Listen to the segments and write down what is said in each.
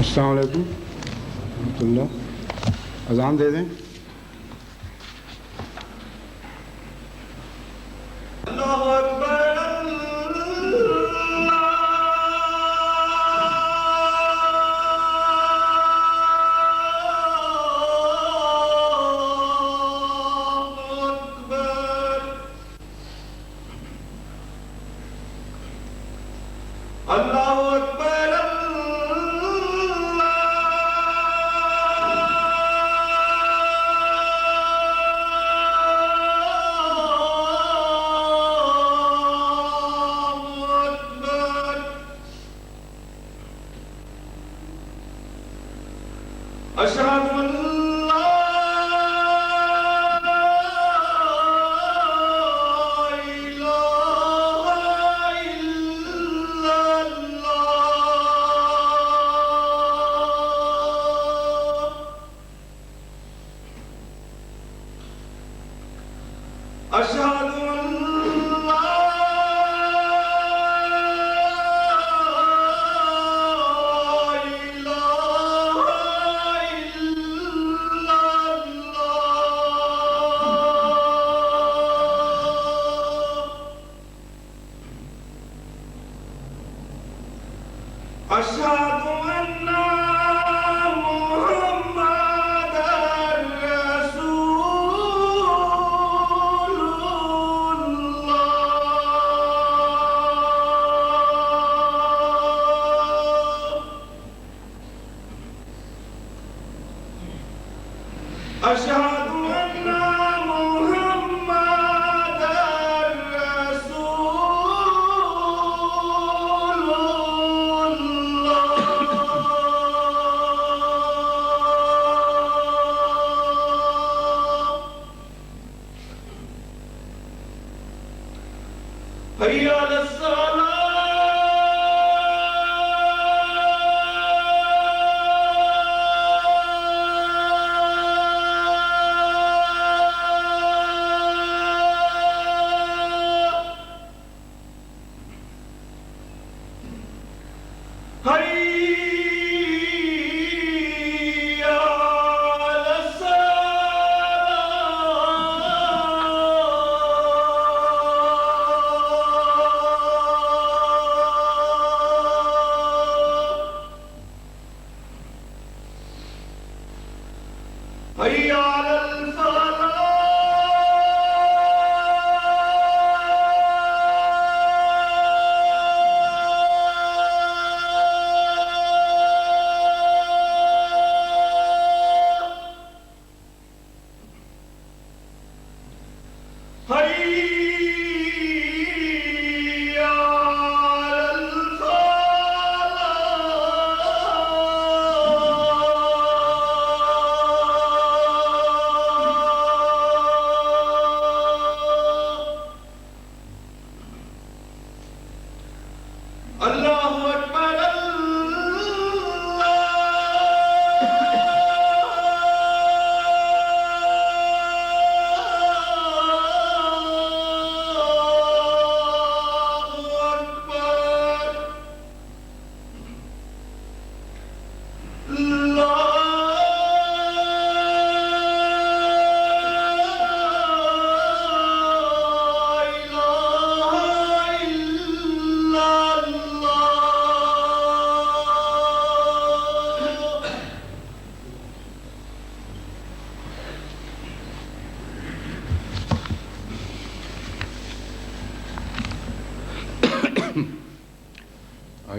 السلام علیکم ورحمۃ اللہ. اذان دے دیں. اللہ اکبر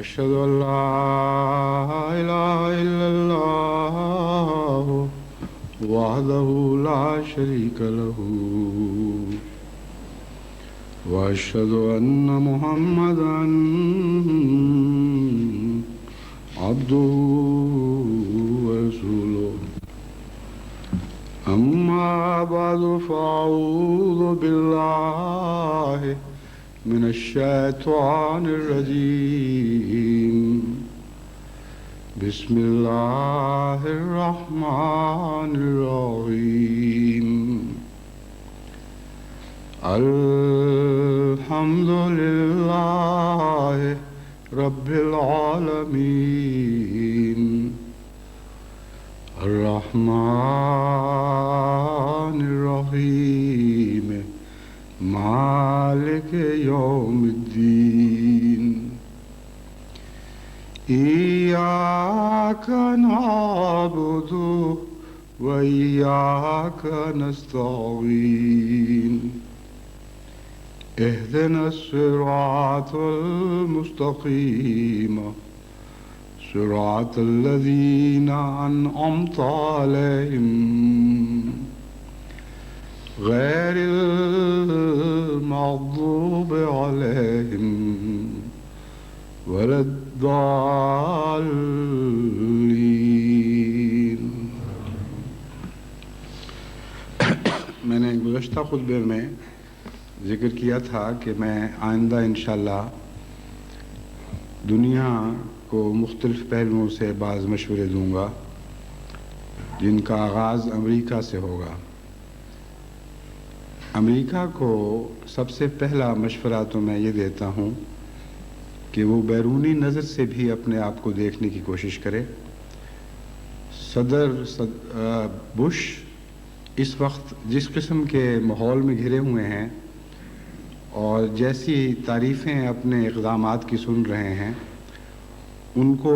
أشهد أن لا إله إلا الله وحده لا شريك له وأشهد أن محمدا عبده ورسوله أما بعد فأعوذ بالله من الشيطان الرجيم بسم الله الرحمن الرحيم الحمد لله رب العالمين الرحمن الرحيم مالك يوم الدين إياك نعبد وإياك نستعين اهدنا الصراط المستقيم صراط الذين أنعمت عليهم غير المغضوب عليهم ولا الضالين۔ میں نے گزشتہ خطبے میں ذکر کیا تھا کہ میں آئندہ انشاءاللہ دنیا کو مختلف پہلوؤں سے بعض مشورے دوں گا، جن کا آغاز امریکہ سے ہوگا۔ امریکہ کو سب سے پہلا مشورہ تو میں یہ دیتا ہوں کہ وہ بیرونی نظر سے بھی اپنے آپ کو دیکھنے کی کوشش کرے۔ صدر بش اس وقت جس قسم کے ماحول میں گھرے ہوئے ہیں اور جیسی تعریفیں اپنے اقدامات کی سن رہے ہیں، ان کو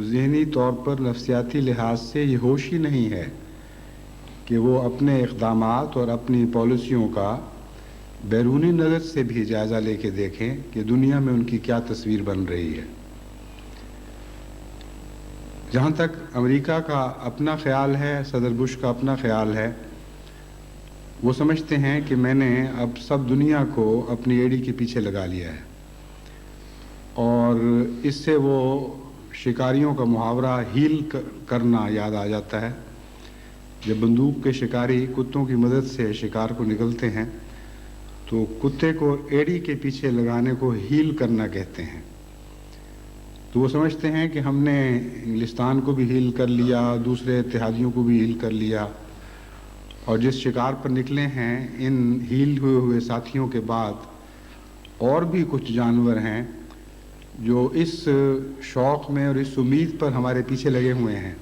ذہنی طور پر نفسیاتی لحاظ سے یہ ہوش ہی نہیں ہے کہ وہ اپنے اقدامات اور اپنی پالیسیوں کا بیرونی نظر سے بھی جائزہ لے کے دیکھیں کہ دنیا میں ان کی کیا تصویر بن رہی ہے۔ جہاں تک امریکہ کا اپنا خیال ہے، صدر بش کا اپنا خیال ہے، وہ سمجھتے ہیں کہ میں نے اب سب دنیا کو اپنی ایڑی کے پیچھے لگا لیا ہے، اور اس سے وہ شکاریوں کا محاورہ ہیل کرنا یاد آ جاتا ہے۔ جب بندوق کے شکاری کتوں کی مدد سے شکار کو نکلتے ہیں تو کتے کو ایڑی کے پیچھے لگانے کو ہیل کرنا کہتے ہیں۔ تو وہ سمجھتے ہیں کہ ہم نے انگلستان کو بھی ہیل کر لیا، دوسرے اتحادیوں کو بھی ہیل کر لیا، اور جس شکار پر نکلے ہیں ان ہیل ہوئے ساتھیوں کے بعد اور بھی کچھ جانور ہیں جو اس شوق میں اور اس امید پر ہمارے پیچھے لگے ہوئے ہیں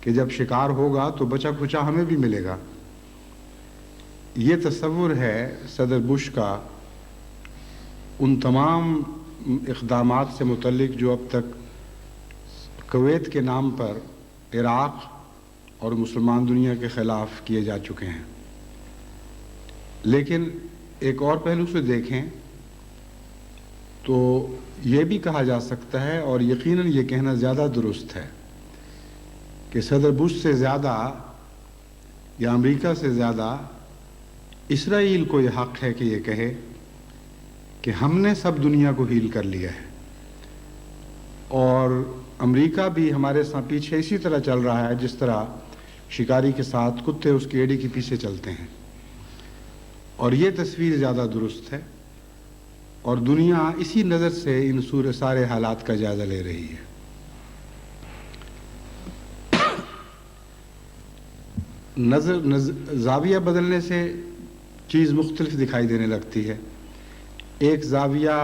کہ جب شکار ہوگا تو بچا کھچا ہمیں بھی ملے گا۔ یہ تصور ہے صدر بش کا ان تمام اقدامات سے متعلق جو اب تک کویت کے نام پر عراق اور مسلمان دنیا کے خلاف کیے جا چکے ہیں۔ لیکن ایک اور پہلو سے دیکھیں تو یہ بھی کہا جا سکتا ہے، اور یقیناً یہ کہنا زیادہ درست ہے، کہ صدر بش سے زیادہ یا امریکہ سے زیادہ اسرائیل کو یہ حق ہے کہ یہ کہے کہ ہم نے سب دنیا کو ہیل کر لیا ہے، اور امریکہ بھی ہمارے پیچھے اسی طرح چل رہا ہے جس طرح شکاری کے ساتھ کتے اس کی ایڑی کے پیچھے چلتے ہیں۔ اور یہ تصویر زیادہ درست ہے، اور دنیا اسی نظر سے ان سارے حالات کا جائزہ لے رہی ہے۔ زاویہ بدلنے سے چیز مختلف دکھائی دینے لگتی ہے۔ ایک زاویہ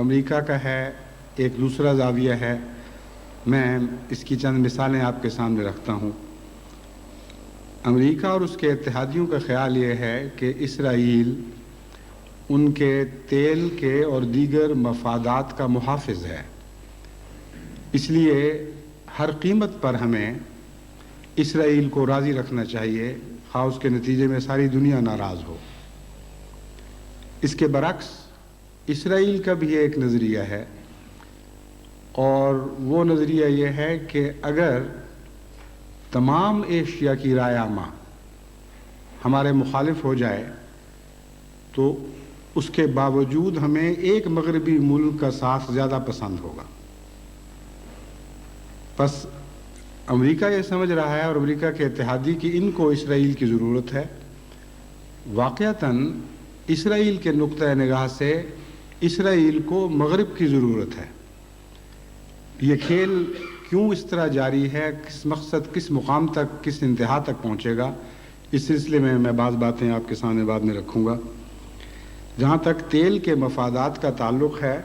امریکہ کا ہے، ایک دوسرا زاویہ ہے۔ میں اس کی چند مثالیں آپ کے سامنے رکھتا ہوں۔ امریکہ اور اس کے اتحادیوں کا خیال یہ ہے کہ اسرائیل ان کے تیل کے اور دیگر مفادات کا محافظ ہے، اس لیے ہر قیمت پر ہمیں اسرائیل کو راضی رکھنا چاہیے، خواہ اس کے نتیجے میں ساری دنیا ناراض ہو۔ اس کے برعکس اسرائیل کا بھی ایک نظریہ ہے، اور وہ نظریہ یہ ہے کہ اگر تمام ایشیا کی رائے عامہ ہمارے مخالف ہو جائے تو اس کے باوجود ہمیں ایک مغربی ملک کا ساتھ زیادہ پسند ہوگا۔ پس امریکہ یہ سمجھ رہا ہے، اور امریکہ کے اتحادی، کہ ان کو اسرائیل کی ضرورت ہے۔ واقعتاً اسرائیل کے نقطہ نگاہ سے اسرائیل کو مغرب کی ضرورت ہے۔ یہ کھیل کیوں اس طرح جاری ہے، کس مقصد، کس مقام تک، کس انتہا تک پہنچے گا، اس سلسلے میں بعض باتیں آپ کے سامنے بعد میں رکھوں گا۔ جہاں تک تیل کے مفادات کا تعلق ہے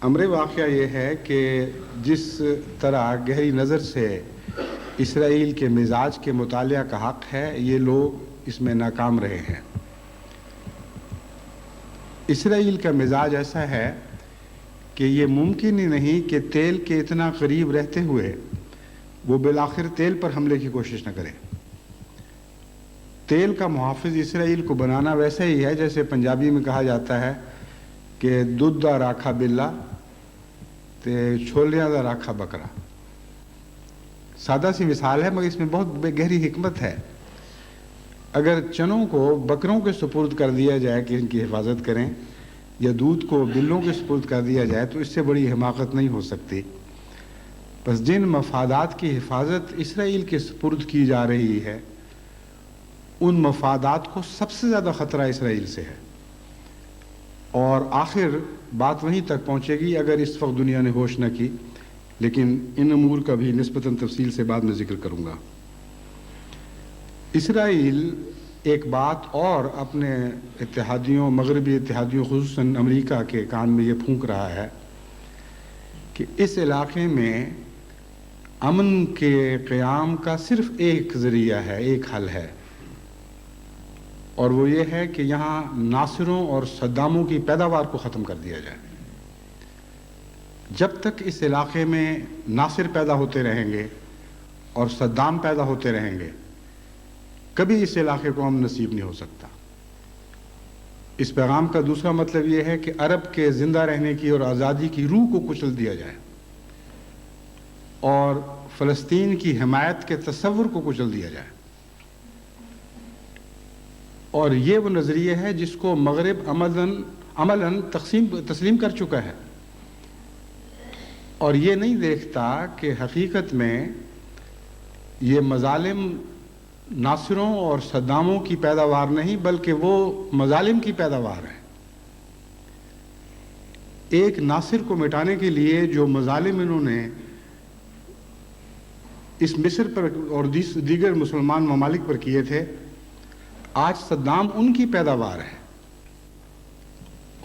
امر واقعہ یہ ہے کہ جس طرح گہری نظر سے اسرائیل کے مزاج کے مطالعہ کا حق ہے، یہ لوگ اس میں ناکام رہے ہیں۔ اسرائیل کا مزاج ایسا ہے کہ یہ ممکن ہی نہیں کہ تیل کے اتنا قریب رہتے ہوئے وہ بالآخر تیل پر حملے کی کوشش نہ کرے۔ تیل کا محافظ اسرائیل کو بنانا ویسا ہی ہے جیسے پنجابی میں کہا جاتا ہے کہ دودھ دا راکھا بلا تے چھولیاں دا راکھا بکرا۔ سادہ سی مثال ہے مگر اس میں بہت گہری حکمت ہے۔ اگر چنوں کو بکروں کے سپرد کر دیا جائے کہ ان کی حفاظت کریں، یا دودھ کو بلوں کے سپرد کر دیا جائے تو اس سے بڑی حماقت نہیں ہو سکتی۔ بس جن مفادات کی حفاظت اسرائیل کے سپرد کی جا رہی ہے، ان مفادات کو سب سے زیادہ خطرہ اسرائیل سے ہے، اور آخر بات وہیں تک پہنچے گی اگر اس وقت دنیا نے ہوش نہ کی، لیکن ان امور کا بھی نسبتاً تفصیل سے بعد میں ذکر کروں گا۔ اسرائیل ایک بات اور اپنے اتحادیوں، مغربی اتحادیوں خصوصاً امریکہ کے کان میں یہ پھونک رہا ہے کہ اس علاقے میں امن کے قیام کا صرف ایک ذریعہ ہے، ایک حل ہے، اور وہ یہ ہے کہ یہاں ناصروں اور صداموں کی پیداوار کو ختم کر دیا جائے۔ جب تک اس علاقے میں ناصر پیدا ہوتے رہیں گے اور صدام پیدا ہوتے رہیں گے، کبھی اس علاقے کو امن نصیب نہیں ہو سکتا۔ اس پیغام کا دوسرا مطلب یہ ہے کہ عرب کے زندہ رہنے کی اور آزادی کی روح کو کچل دیا جائے، اور فلسطین کی حمایت کے تصور کو کچل دیا جائے۔ اور یہ وہ نظریہ ہے جس کو مغرب عملاً تسلیم کر چکا ہے، اور یہ نہیں دیکھتا کہ حقیقت میں یہ مظالم ناصروں اور صداموں کی پیداوار نہیں بلکہ وہ مظالم کی پیداوار ہے۔ ایک ناصر کو مٹانے کے لیے جو مظالم انہوں نے اس مصر پر اور دیگر مسلمان ممالک پر کیے تھے، آج صدام ان کی پیداوار ہے،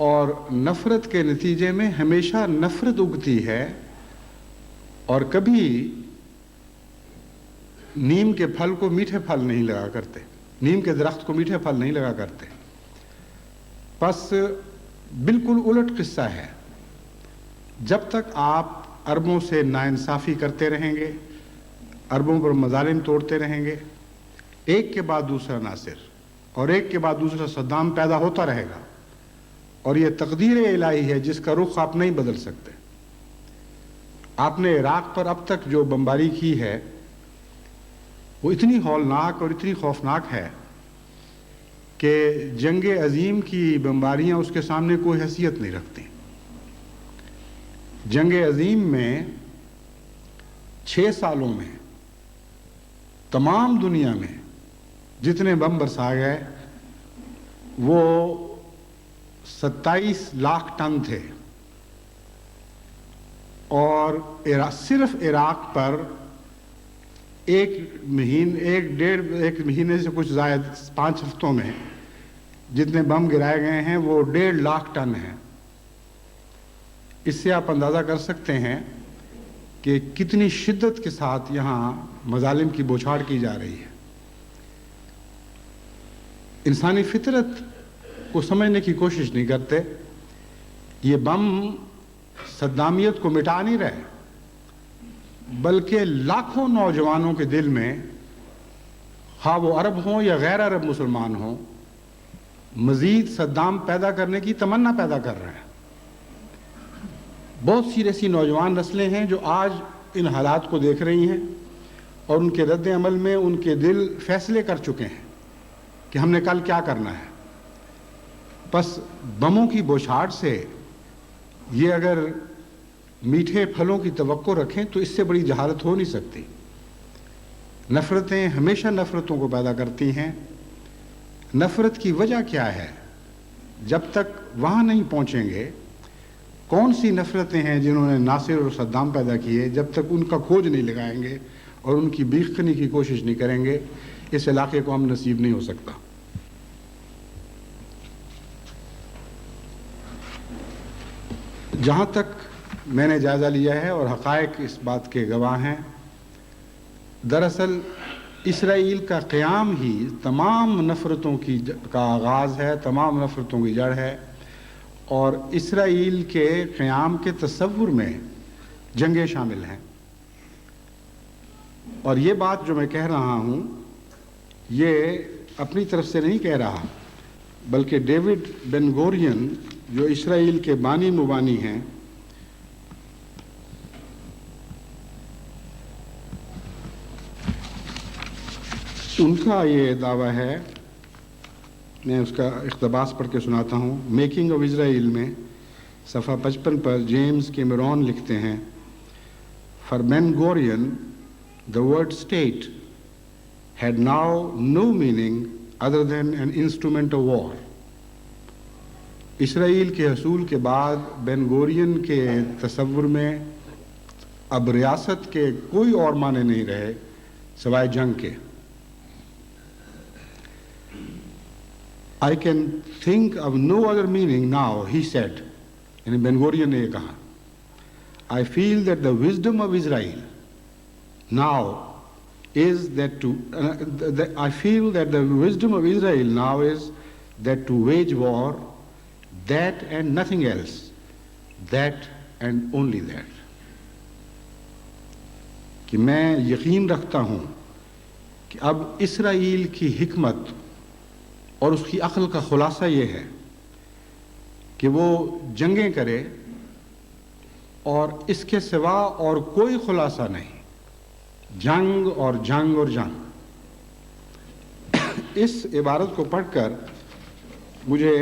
اور نفرت کے نتیجے میں ہمیشہ نفرت اگتی ہے، اور کبھی نیم کے پھل کو میٹھے پھل نہیں لگا کرتے، نیم کے درخت کو میٹھے پھل نہیں لگا کرتے۔ پس بالکل الٹ قصہ ہے۔ جب تک آپ عربوں سے ناانصافی کرتے رہیں گے، عربوں پر مظالم توڑتے رہیں گے، ایک کے بعد دوسرا ناصر اور ایک کے بعد دوسرا صدام پیدا ہوتا رہے گا، اور یہ تقدیر الہی ہے جس کا رخ آپ نہیں بدل سکتے۔ آپ نے عراق پر اب تک جو بمباری کی ہے وہ اتنی ہولناک اور اتنی خوفناک ہے کہ جنگ عظیم کی بمباریاں اس کے سامنے کوئی حیثیت نہیں رکھتی۔ جنگ عظیم میں 6 سالوں میں تمام دنیا میں جتنے بم برسا گئے وہ 27 لاکھ ٹن تھے، اور صرف عراق پر ایک مہینے سے کچھ زائد 5 ہفتوں میں جتنے بم گرائے گئے ہیں وہ 1.5 لاکھ ٹن ہیں۔ اس سے آپ اندازہ کر سکتے ہیں کہ کتنی شدت کے ساتھ یہاں مظالم کی بوچھاڑ کی جا رہی ہے۔ انسانی فطرت کو سمجھنے کی کوشش نہیں کرتے۔ یہ بم صدامیت کو مٹا نہیں رہے، بلکہ لاکھوں نوجوانوں کے دل میں، خواہ وہ عرب ہوں یا غیر عرب مسلمان ہوں، مزید صدام پیدا کرنے کی تمنا پیدا کر رہے ہیں۔ بہت سی ایسی نوجوان نسلیں ہیں جو آج ان حالات کو دیکھ رہی ہیں، اور ان کے رد عمل میں ان کے دل فیصلے کر چکے ہیں کہ ہم نے کل کیا کرنا ہے۔ پس بموں کی بوچھاڑ سے یہ اگر میٹھے پھلوں کی توقع رکھیں تو اس سے بڑی جہالت ہو نہیں سکتی۔ نفرتیں ہمیشہ نفرتوں کو پیدا کرتی ہیں۔ نفرت کی وجہ کیا ہے؟ جب تک وہاں نہیں پہنچیں گے کون سی نفرتیں ہیں جنہوں نے ناصر اور صدام پیدا کیے، جب تک ان کا کھوج نہیں لگائیں گے اور ان کی بیخ کرنے کی کوشش نہیں کریں گے، اس علاقے کو ہم نصیب نہیں ہو سکتا۔ جہاں تک میں نے جائزہ لیا ہے اور حقائق اس بات کے گواہ ہیں، دراصل اسرائیل کا قیام ہی تمام نفرتوں کا آغاز ہے، تمام نفرتوں کی جڑ ہے، اور اسرائیل کے قیام کے تصور میں جنگیں شامل ہیں۔ اور یہ بات جو میں کہہ رہا ہوں یہ اپنی طرف سے نہیں کہہ رہا، بلکہ ڈیوڈ بن گورین جو اسرائیل کے بانی مبانی ہیں، ان کا یہ دعویٰ ہے، میں اس کا اقتباس پڑھ کے سناتا ہوں۔ میکنگ آف اسرائیل میں صفحہ 55 پر جیمز کیمرون لکھتے ہیں، for Ben Gurion the word state had now no meaning other than an instrument of war۔ اسرائیل کے حصول کے بعد بن گورین کے تصور میں اب ریاست کے کوئی اور معنی نہیں رہے سوائے جنگ کے۔ I can think of no other meaning now, he said، یعنی بن گورین نے یہ کہا، I feel that the wisdom of Israel now is that I feel that the wisdom of Israel now is that to wage war, that and nothing else, that and only that۔ کہ میں یقین رکھتا ہوں کہ اب اسرائیل کی حکمت اور اس کی عقل کا خلاصہ یہ ہے کہ وہ جنگیں کرے اور اس کے سوا اور کوئی خلاصہ نہیں، جنگ اور جنگ اور جنگ۔ اس عبارت کو پڑھ کر مجھے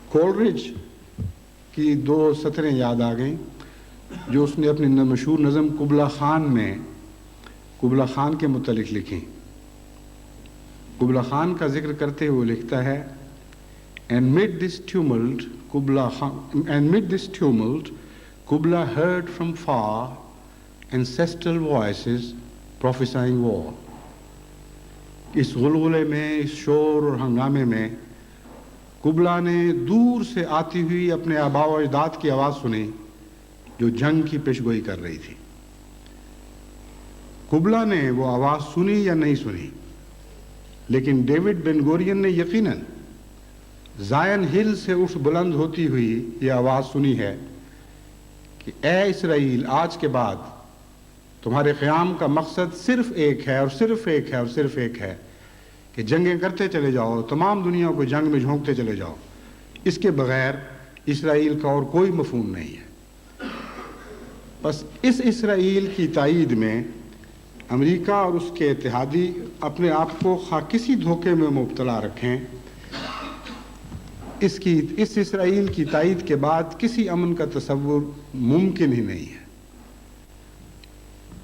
کولرج کی 2 سطریں یاد آ گئیں جو اس نے اپنی مشہور نظم قبلہ خان میں قبلہ خان کے متعلق لکھی۔ قبلہ خان کا ذکر کرتے ہوئے لکھتا ہے، And mid this tumult, Kubla heard from far ancestral voices prophesying war۔ اس غلغلے میں، اس شور اور ہنگامے میں قبلا نے دور سے آتی ہوئی اپنے آباء و اجداد کی آواز سنی جو جنگ کی پیشگوئی کر رہی تھی۔ قبلا نے وہ آواز سنی یا نہیں سنی، لیکن ڈیوڈ بن گورین نے یقیناً زائن ہل سے اٹھ بلند ہوتی ہوئی یہ آواز سنی ہے کہ اے اسرائیل، آج کے بعد تمہارے قیام کا مقصد صرف ایک ہے اور صرف ایک ہے اور صرف ایک ہے کہ جنگیں کرتے چلے جاؤ، تمام دنیا کو جنگ میں جھونکتے چلے جاؤ۔ اس کے بغیر اسرائیل کا اور کوئی مفہوم نہیں ہے۔ بس اس اسرائیل کی تائید میں امریکہ اور اس کے اتحادی اپنے آپ کو خواہ کسی دھوکے میں مبتلا رکھیں، اس اسرائیل کی تائید کے بعد کسی امن کا تصور ممکن ہی نہیں ہے۔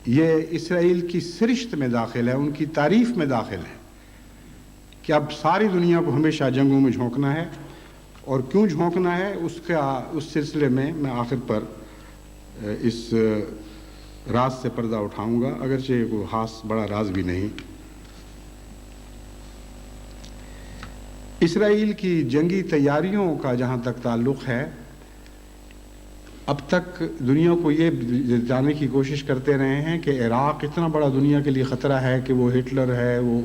یہ اسرائیل کی سرشت میں داخل ہے، ان کی تعریف میں داخل ہے کہ اب ساری دنیا کو ہمیشہ جنگوں میں جھونکنا ہے، اور کیوں جھونکنا ہے اس سلسلے میں آخر پر اس راز سے پردہ اٹھاؤں گا، اگرچہ کوئی خاص بڑا راز بھی نہیں۔ اسرائیل کی جنگی تیاریوں کا جہاں تک تعلق ہے، اب تک دنیا کو یہ جاننے کی کوشش کرتے رہے ہیں کہ عراق اتنا بڑا دنیا کے لیے خطرہ ہے کہ وہ ہٹلر ہے، وہ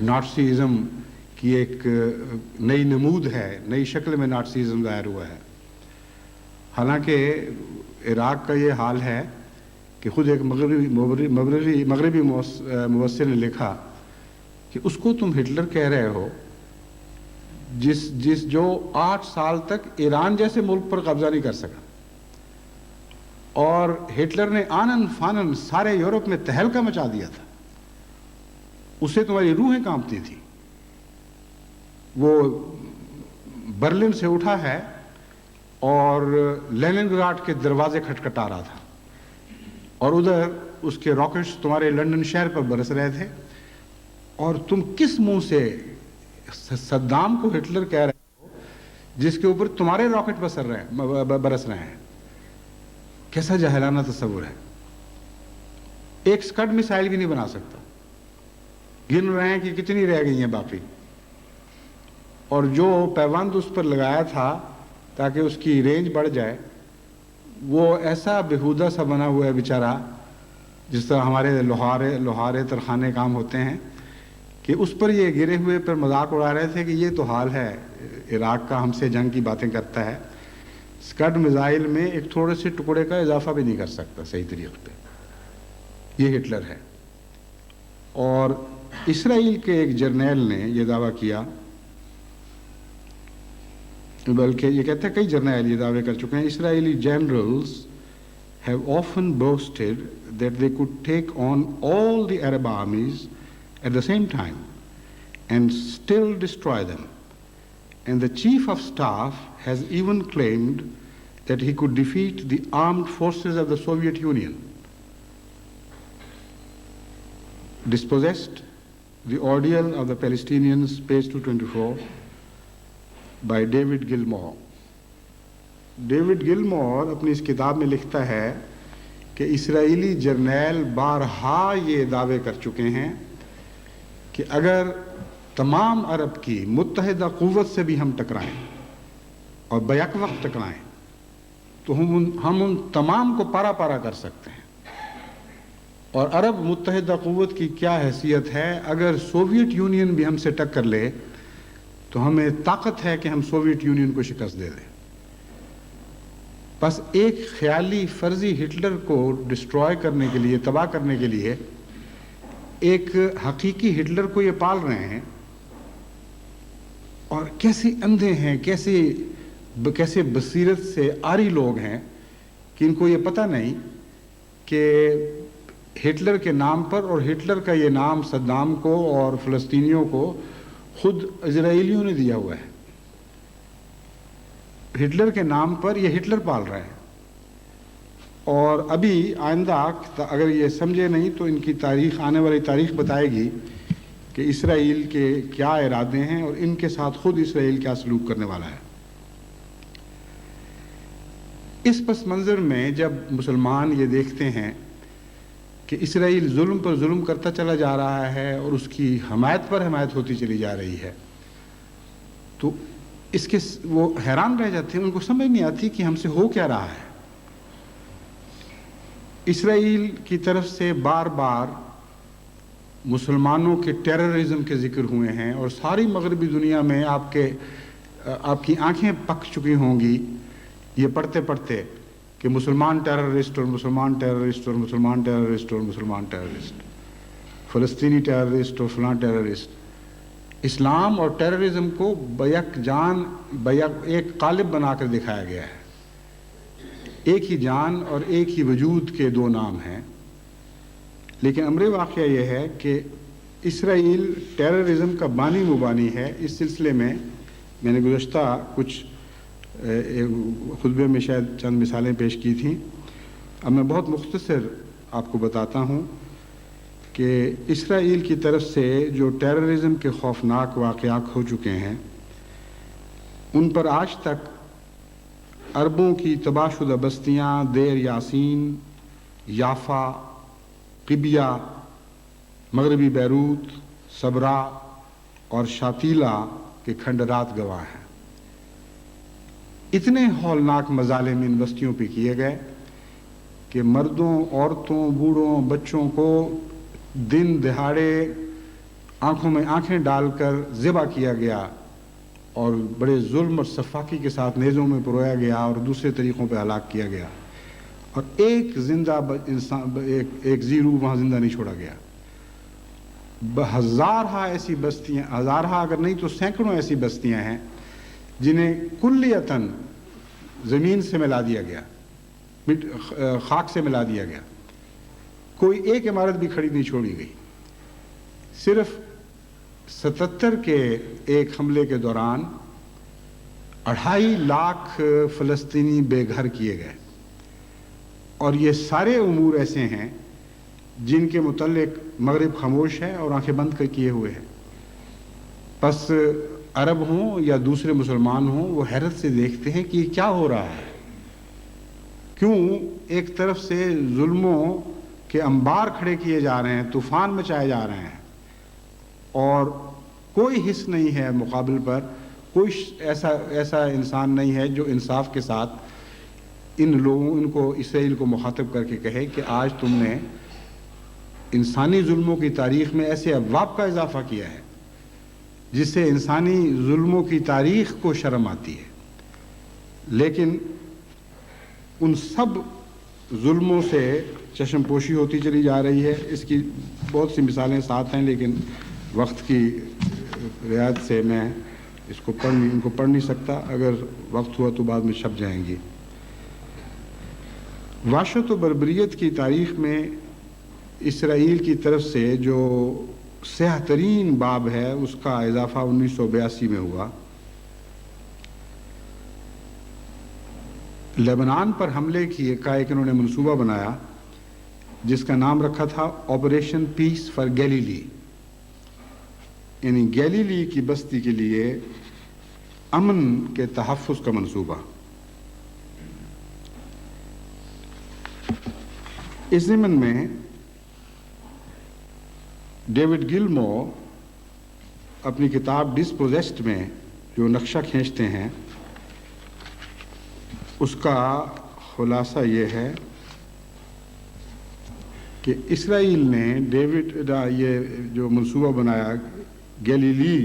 ناٹسیزم کی ایک نئی نمود ہے، نئی شکل میں ناٹسیزم ظاہر ہوا ہے۔ حالانکہ عراق کا یہ حال ہے کہ خود ایک مغربی مبصر نے لکھا کہ اس کو تم ہٹلر کہہ رہے ہو جو 8 سال تک ایران جیسے ملک پر قبضہ نہیں کر سکا، اور ہٹلر نے آنن فانن سارے یورپ میں تہلکہ مچا دیا تھا، اسے تمہاری روحیں کانپتی تھی۔ وہ برلن سے اٹھا ہے اور لیننگراڈ کے دروازے کھٹکھٹا رہا تھا، اور ادھر اس کے راکٹس تمہارے لندن شہر پر برس رہے تھے، اور تم کس منہ سے صدام کو ہٹلر کہہ رہے ہو جس کے اوپر تمہارے راکٹ برس رہے ہیں؟ کیسا جاہلانہ تصور ہے۔ ایک سکڈ میسائل بھی نہیں بنا سکتا، گن رہے ہیں کہ کتنی رہ گئی ہیں باقی، اور جو پیوند اس پر لگایا تھا تاکہ اس کی رینج بڑھ جائے، وہ ایسا بیہودہ سا بنا ہوا ہے بیچارہ، جس طرح ہمارے لوہارے ترخانے کام ہوتے ہیں، کہ اس پر یہ گرے ہوئے پر مذاق اڑا رہے تھے کہ یہ تو حال ہے عراق کا، ہم سے جنگ کی باتیں کرتا ہے، اسکڈ میزائل میں ایک تھوڑے سے ٹکڑے کا اضافہ بھی نہیں کر سکتا صحیح طریقے پہ۔ یہ ہٹلر ہے۔ اور اسرائیل کے ایک جرنیل نے یہ دعویٰ کیا، بلکہ یہ کہتے ہیں کئی جرنیل یہ دعوے کر چکے ہیں، اسرائیلی generals have often boasted that they could take on all the Arab armies at the same time and still destroy them. And the chief of staff has even claimed that he could defeat the armed forces of the Soviet Union. Dispossessed, The Ordeal of the Palestinians, page 224, by David Gilmour. David گلمور اپنی اس کتاب میں لکھتا ہے کہ اسرائیلی جرنیل بارہا یہ دعوے کر چکے ہیں کہ اگر تمام عرب کی متحدہ قوت سے بھی ہم ٹکرائیں اور بیک وقت ٹکرائیں تو ہم ان تمام کو پارا پارا کر سکتے ہیں۔ اور عرب متحدہ قوت کی کیا حیثیت ہے، اگر سوویت یونین بھی ہم سے ٹکر لے تو ہمیں طاقت ہے کہ ہم سوویت یونین کو شکست دے دیں۔ بس ایک خیالی فرضی ہٹلر کو ڈسٹروائے کرنے کے لیے، تباہ کرنے کے لیے، ایک حقیقی ہٹلر کو یہ پال رہے ہیں۔ اور کیسے اندھے ہیں، کیسے بصیرت سے عاری لوگ ہیں کہ ان کو یہ پتہ نہیں کہ ہٹلر کے نام پر، اور ہٹلر کا یہ نام صدام کو اور فلسطینیوں کو خود اسرائیلیوں نے دیا ہوا ہے۔ ہٹلر کے نام پر یہ ہٹلر پال رہے ہیں۔ اور ابھی آئندہ اگر یہ سمجھے نہیں تو ان کی تاریخ، آنے والی تاریخ بتائے گی کہ اسرائیل کے کیا ارادے ہیں اور ان کے ساتھ خود اسرائیل کیا سلوک کرنے والا ہے۔ اس پس منظر میں جب مسلمان یہ دیکھتے ہیں کہ اسرائیل ظلم پر ظلم کرتا چلا جا رہا ہے اور اس کی حمایت پر حمایت ہوتی چلی جا رہی ہے، تو اس کے وہ حیران رہ جاتے ہیں، ان کو سمجھ نہیں آتی کہ ہم سے ہو کیا رہا ہے۔ اسرائیل کی طرف سے بار بار مسلمانوں کے ٹیررزم کے ذکر ہوئے ہیں، اور ساری مغربی دنیا میں آپ کی آنکھیں پک چکی ہوں گی یہ پڑھتے پڑھتے کہ مسلمان ٹیررسٹ اور مسلمان ٹیررسٹ اور مسلمان ٹیررسٹ اور مسلمان ٹیررسٹ، فلسطینی ٹیررسٹ اور فلاں ٹیررسٹ۔ اسلام اور ٹیررزم کو ایک قالب بنا کر دکھایا گیا ہے۔ ایک ہی جان اور ایک ہی وجود کے دو نام ہیں۔ لیکن امر واقعہ یہ ہے کہ اسرائیل ٹیررزم کا بانی مبانی ہے۔ اس سلسلے میں نے گزشتہ کچھ خطبے میں شاید چند مثالیں پیش کی تھیں۔ اب میں بہت مختصر آپ کو بتاتا ہوں کہ اسرائیل کی طرف سے جو ٹیررزم کے خوفناک واقعات ہو چکے ہیں، ان پر آج تک عربوں کی تباہ شدہ بستیاں دیر یاسین، یافا، قبیہ، مغربی بیروت، صبرا اور شاتیلا کے کھنڈرات گواہ ہیں۔ اتنے ہولناک مظالم ان بستیوں پہ کیے گئے کہ مردوں، عورتوں، بوڑھوں، بچوں کو دن دہاڑے آنکھوں میں آنکھیں ڈال کر ذبح کیا گیا، اور بڑے ظلم اور سفاکی کے ساتھ نیزوں میں پرویا گیا اور دوسرے طریقوں پہ ہلاک کیا گیا، اور ایک زندہ انسان، ایک زیرو وہاں زندہ نہیں چھوڑا گیا۔ ہزارہ ایسی بستیاں، ہزارہ اگر نہیں تو سینکڑوں ایسی بستیاں ہیں جنہیں کلیتاً زمین سے ملا دیا گیا، خاک سے ملا دیا گیا، کوئی ایک عمارت بھی کھڑی نہیں چھوڑی گئی۔ صرف 77 کے ایک حملے کے دوران 2.5 لاکھ فلسطینی بے گھر کیے گئے، اور یہ سارے امور ایسے ہیں جن کے متعلق مغرب خاموش ہے اور آنکھیں بند کر کیے ہوئے ہیں۔ بس عرب ہوں یا دوسرے مسلمان ہوں، وہ حیرت سے دیکھتے ہیں کہ یہ کیا ہو رہا ہے، کیوں ایک طرف سے ظلموں کے انبار کھڑے کیے جا رہے ہیں، طوفان مچائے جا رہے ہیں، اور کوئی حس نہیں ہے مقابل پر کوئی ایسا انسان نہیں ہے جو انصاف کے ساتھ ان کو اسرائیل کو مخاطب کر کے کہے کہ آج تم نے انسانی ظلموں کی تاریخ میں ایسے ابواب کا اضافہ کیا ہے جس سے انسانی ظلموں کی تاریخ کو شرم آتی ہے. لیکن ان سب ظلموں سے چشم پوشی ہوتی چلی جا رہی ہے. اس کی بہت سی مثالیں ساتھ ہیں لیکن وقت کی رعایت سے میں ان کو پڑھ نہیں سکتا. اگر وقت ہوا تو بعد میں چھپ جائیں گی. وحشت و بربریت کی تاریخ میں اسرائیل کی طرف سے جو سیاہ ترین باب ہے اس کا اضافہ 1982 میں ہوا. لبنان پر حملے کا ایک انہوں نے منصوبہ بنایا جس کا نام رکھا تھا آپریشن پیس فار گیلیلی، یعنی گیلیلی کی بستی کے لیے امن کے تحفظ کا منصوبہ. اس ضمن میں ڈیوڈ گلمور اپنی کتاب ڈسپوزیسڈ میں جو نقشہ کھینچتے ہیں اس کا خلاصہ یہ ہے کہ اسرائیل نے یہ جو منصوبہ بنایا گیلیلی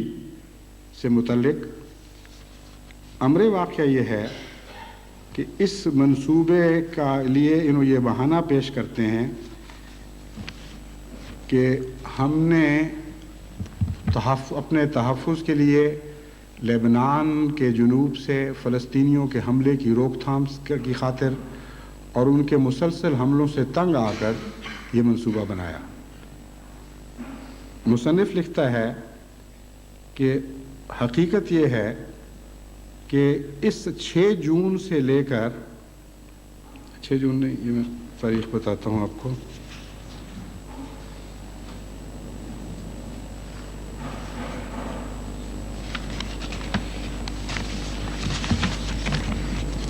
سے متعلق، امر واقعہ یہ ہے کہ اس منصوبے کا لیے انہوں یہ بہانہ پیش کرتے ہیں کہ ہم نے اپنے تحفظ کے لیے لبنان کے جنوب سے فلسطینیوں کے حملے کی روک تھام کی خاطر اور ان کے مسلسل حملوں سے تنگ آ کر یہ منصوبہ بنایا. مصنف لکھتا ہے کہ حقیقت یہ ہے کہ اس 6 جون سے لے کر 6 جون نہیں، یہ میں تاریخ بتاتا ہوں آپ کو.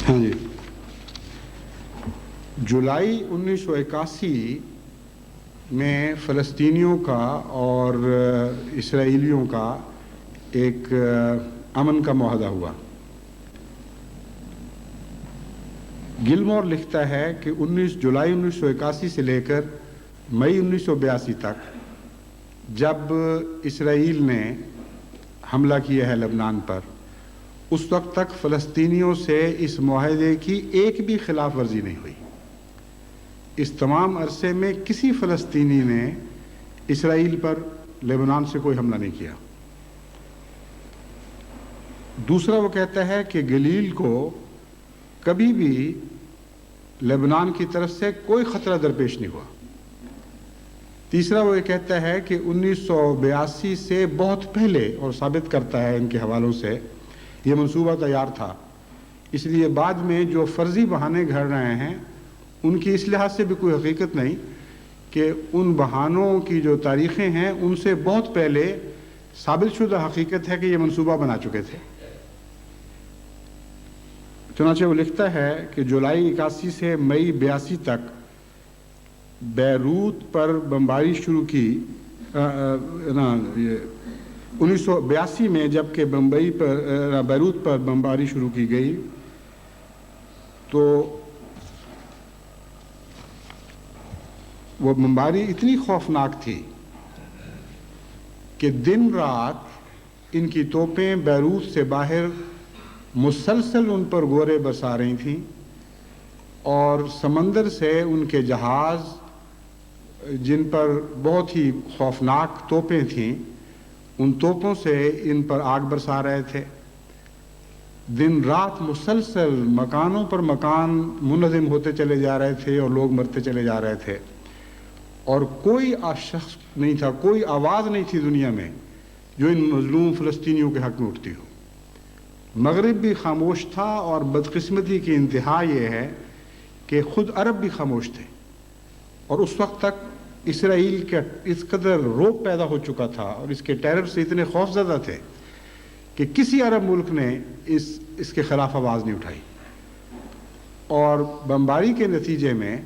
ہاں جی، جولائی 1981 میں فلسطینیوں کا اور اسرائیلیوں کا ایک امن کا معاہدہ ہوا. گلمور لکھتا ہے کہ 19 جولائی 1981 سے لے کر مئی 1982 تک جب اسرائیل نے حملہ کیا ہے لبنان پر، اس وقت تک فلسطینیوں سے اس معاہدے کی ایک بھی خلاف ورزی نہیں ہوئی. اس تمام عرصے میں کسی فلسطینی نے اسرائیل پر لبنان سے کوئی حملہ نہیں کیا. دوسرا وہ کہتا ہے کہ گلیل کو کبھی بھی لبنان کی طرف سے کوئی خطرہ درپیش نہیں ہوا. تیسرا وہ یہ کہتا ہے کہ 1982 سے بہت پہلے، اور ثابت کرتا ہے ان کے حوالوں سے، یہ منصوبہ تیار تھا. اس لیے بعد میں جو فرضی بہانے گھڑ رہے ہیں ان کی اس لحاظ سے بھی کوئی حقیقت نہیں کہ ان بہانوں کی جو تاریخیں ہیں ان سے بہت پہلے ثابت شدہ حقیقت ہے کہ یہ منصوبہ بنا چکے تھے. چنانچہ وہ لکھتا ہے کہ جولائی 81 سے مئی 82 تک بیروت پر بمباری شروع کی. 1982 میں جب کہ بیروت پر بمباری شروع کی گئی تو وہ بمباری اتنی خوفناک تھی کہ دن رات ان کی توپیں بیروت سے باہر مسلسل ان پر گورے برسا رہی تھیں، اور سمندر سے ان کے جہاز جن پر بہت ہی خوفناک توپیں تھیں ان توپوں سے ان پر آگ برسا رہے تھے. دن رات مسلسل مکانوں پر مکان منہدم ہوتے چلے جا رہے تھے اور لوگ مرتے چلے جا رہے تھے، اور کوئی شخص نہیں تھا، کوئی آواز نہیں تھی دنیا میں جو ان مظلوم فلسطینیوں کے حق میں اٹھتی ہو. مغرب بھی خاموش تھا، اور بدقسمتی کی انتہا یہ ہے کہ خود عرب بھی خاموش تھے. اور اس وقت تک اسرائیل کا اس قدر رعب پیدا ہو چکا تھا اور اس کے ٹیرر سے اتنے خوف زدہ تھے کہ کسی عرب ملک نے اس کے خلاف آواز نہیں اٹھائی. اور بمباری کے نتیجے میں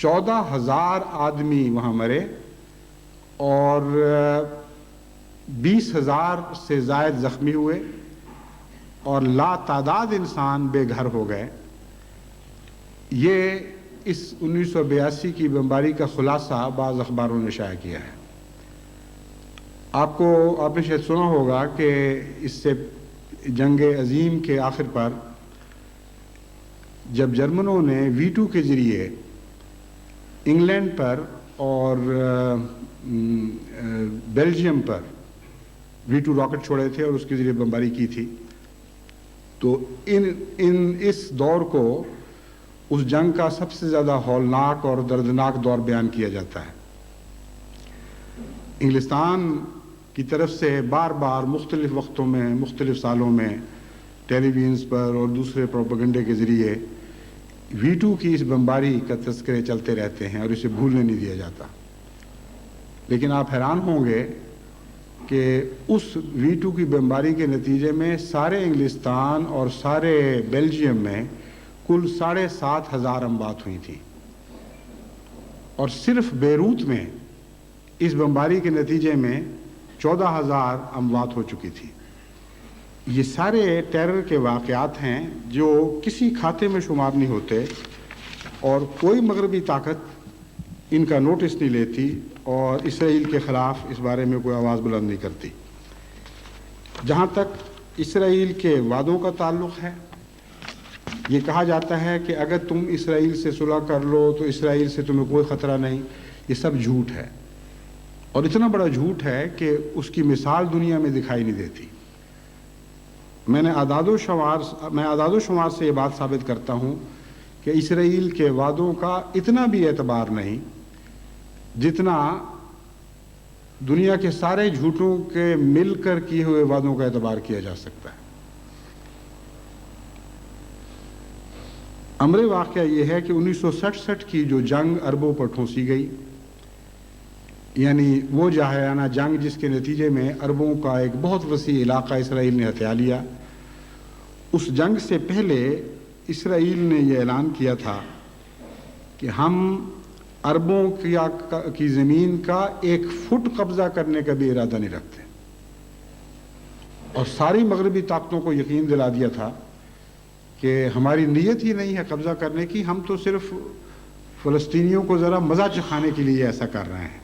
14,000 آدمی وہاں مرے اور 20,000 سے زائد زخمی ہوئے اور لا تعداد انسان بے گھر ہو گئے۔ یہ اس 1982 کی بمباری کا خلاصہ بعض اخباروں نے شائع کیا ہے۔ آپ نے شاید سنا ہوگا کہ اس سے جنگ عظیم کے آخر پر جب جرمنوں نے V2 کے ذریعے انگلینڈ پر اور بیلجیم پر V2 راکٹ چھوڑے تھے اور اس کے ذریعے بمباری کی تھی، تو اس دور کو اس جنگ کا سب سے زیادہ ہولناک اور دردناک دور بیان کیا جاتا ہے۔ انگلستان کی طرف سے بار بار مختلف وقتوں میں، مختلف سالوں میں ٹیلی ویژنز پر اور دوسرے پروپیگنڈے کے ذریعے V2 کی اس بمباری کا تذکرے چلتے رہتے ہیں اور اسے بھولنے نہیں دیا جاتا۔ لیکن آپ حیران ہوں گے کہ اس V2 کی بمباری کے نتیجے میں سارے انگلستان اور سارے بیلجیم میں کل 7,500 اموات ہوئی تھی، اور صرف بیروت میں اس بمباری کے نتیجے میں 14,000 اموات ہو چکی تھی۔ یہ سارے ٹیرر کے واقعات ہیں جو کسی کھاتے میں شمار نہیں ہوتے، اور کوئی مغربی طاقت ان کا نوٹس نہیں لیتی اور اسرائیل کے خلاف اس بارے میں کوئی آواز بلند نہیں کرتی۔ جہاں تک اسرائیل کے وعدوں کا تعلق ہے، یہ کہا جاتا ہے کہ اگر تم اسرائیل سے صلح کر لو تو اسرائیل سے تمہیں کوئی خطرہ نہیں۔ یہ سب جھوٹ ہے، اور اتنا بڑا جھوٹ ہے کہ اس کی مثال دنیا میں دکھائی نہیں دیتی۔ میں اعداد و شمار سے یہ بات ثابت کرتا ہوں کہ اسرائیل کے وعدوں کا اتنا بھی اعتبار نہیں جتنا دنیا کے سارے جھوٹوں کے مل کر کیے ہوئے وعدوں کا اعتبار کیا جا سکتا ہے۔ امر واقعہ یہ ہے کہ 1967 کی جو جنگ عربوں پر ٹھونسی گئی، یعنی وہ جاہلانہ جنگ جس کے نتیجے میں عربوں کا ایک بہت وسیع علاقہ اسرائیل نے ہتھیا لیا، اس جنگ سے پہلے اسرائیل نے یہ اعلان کیا تھا کہ ہم عربوں کی زمین کا 1 فٹ قبضہ کرنے کا بھی ارادہ نہیں رکھتے، اور ساری مغربی طاقتوں کو یقین دلا دیا تھا کہ ہماری نیت ہی نہیں ہے قبضہ کرنے کی، ہم تو صرف فلسطینیوں کو ذرا مزہ چکھانے کے لیے ایسا کر رہے ہیں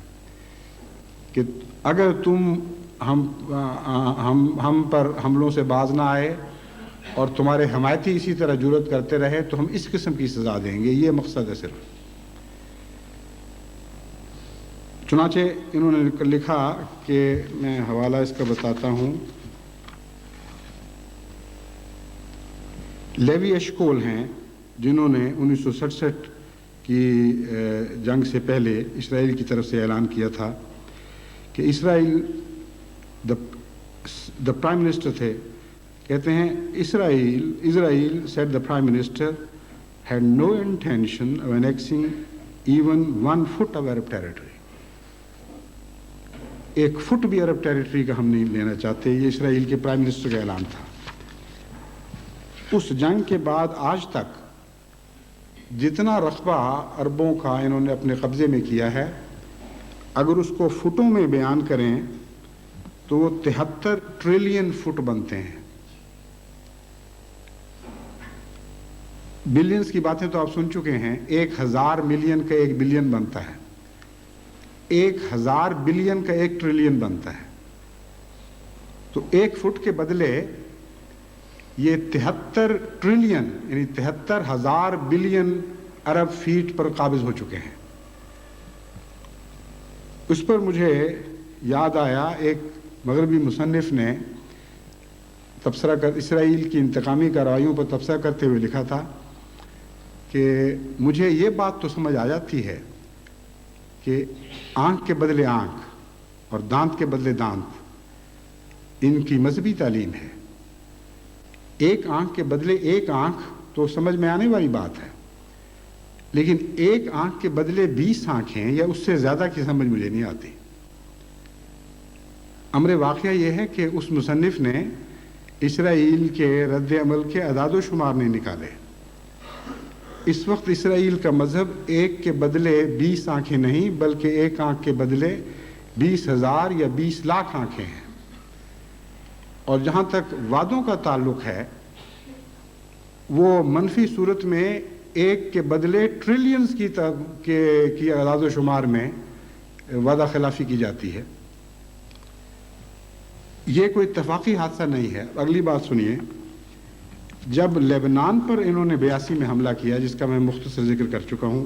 کہ اگر تم ہم پر حملوں سے باز نہ آئے اور تمہارے حمایتی اسی طرح جرأت کرتے رہے تو ہم اس قسم کی سزا دیں گے۔ یہ مقصد ہے صرف۔ چنانچہ انہوں نے لکھا کہ میں حوالہ اس کا بتاتا ہوں، لیوی اشکول ہیں جنہوں نے 1967 کی جنگ سے پہلے اسرائیل کی طرف سے اعلان کیا تھا کہ اسرائیل دا پرائم منسٹر تھے، کہتے ہیں Israel said the prime minister had no intention of annexing even 1 foot of Arab territory۔ 1 fit بھی عرب ٹیریٹری کا ہم نہیں لینا چاہتے، یہ اسرائیل کے پرائم منسٹر کا اعلان تھا۔ اس جنگ کے بعد آج تک جتنا رقبہ عربوں کا انہوں نے اپنے قبضے میں کیا ہے، اگر اس کو فٹوں میں بیان کریں تو وہ 73 ٹریلین فٹ بنتے ہیں۔ بلینز کی باتیں تو آپ سن چکے ہیں، 1000 ملین کا 1 بلین بنتا ہے، 1000 بلین کا 1 ٹریلین بنتا ہے، تو 1 فٹ کے بدلے یہ 73 ٹریلین یعنی 73,000 بلین عرب فیٹ پر قابض ہو چکے ہیں۔ اس پر مجھے یاد آیا، ایک مغربی مصنف نے تبصرہ کر اسرائیل کی انتقامی کارروائیوں پر تبصرہ کرتے ہوئے لکھا تھا کہ مجھے یہ بات تو سمجھ آ جاتی ہے کہ آنکھ کے بدلے آنکھ اور دانت کے بدلے دانت ان کی مذہبی تعلیم ہے۔ 1 آنکھ کے بدلے 1 آنکھ تو سمجھ میں آنے والی بات ہے، لیکن 1 آنکھ کے بدلے 20 آنکھیں یا اس سے زیادہ کی سمجھ مجھے نہیں آتی۔ امر واقعہ یہ ہے کہ اس مصنف نے اسرائیل کے رد عمل کے اعداد و شمار نہیں نکالے۔ اس وقت اسرائیل کا مذہب 1 کے بدلے 20 آنکھیں نہیں بلکہ 1 آنکھ کے بدلے 20,000 یا 20 لاکھ آنکھیں ہیں۔ اور جہاں تک وعدوں کا تعلق ہے وہ منفی صورت میں ایک کے بدلے ٹریلینز کی اعداد و شمار میں وعدہ خلافی کی جاتی ہے. یہ کوئی اتفاقی حادثہ نہیں ہے. اگلی بات سنیے. جب لیبنان پر انہوں نے 82 میں حملہ کیا جس کا میں مختصر ذکر کر چکا ہوں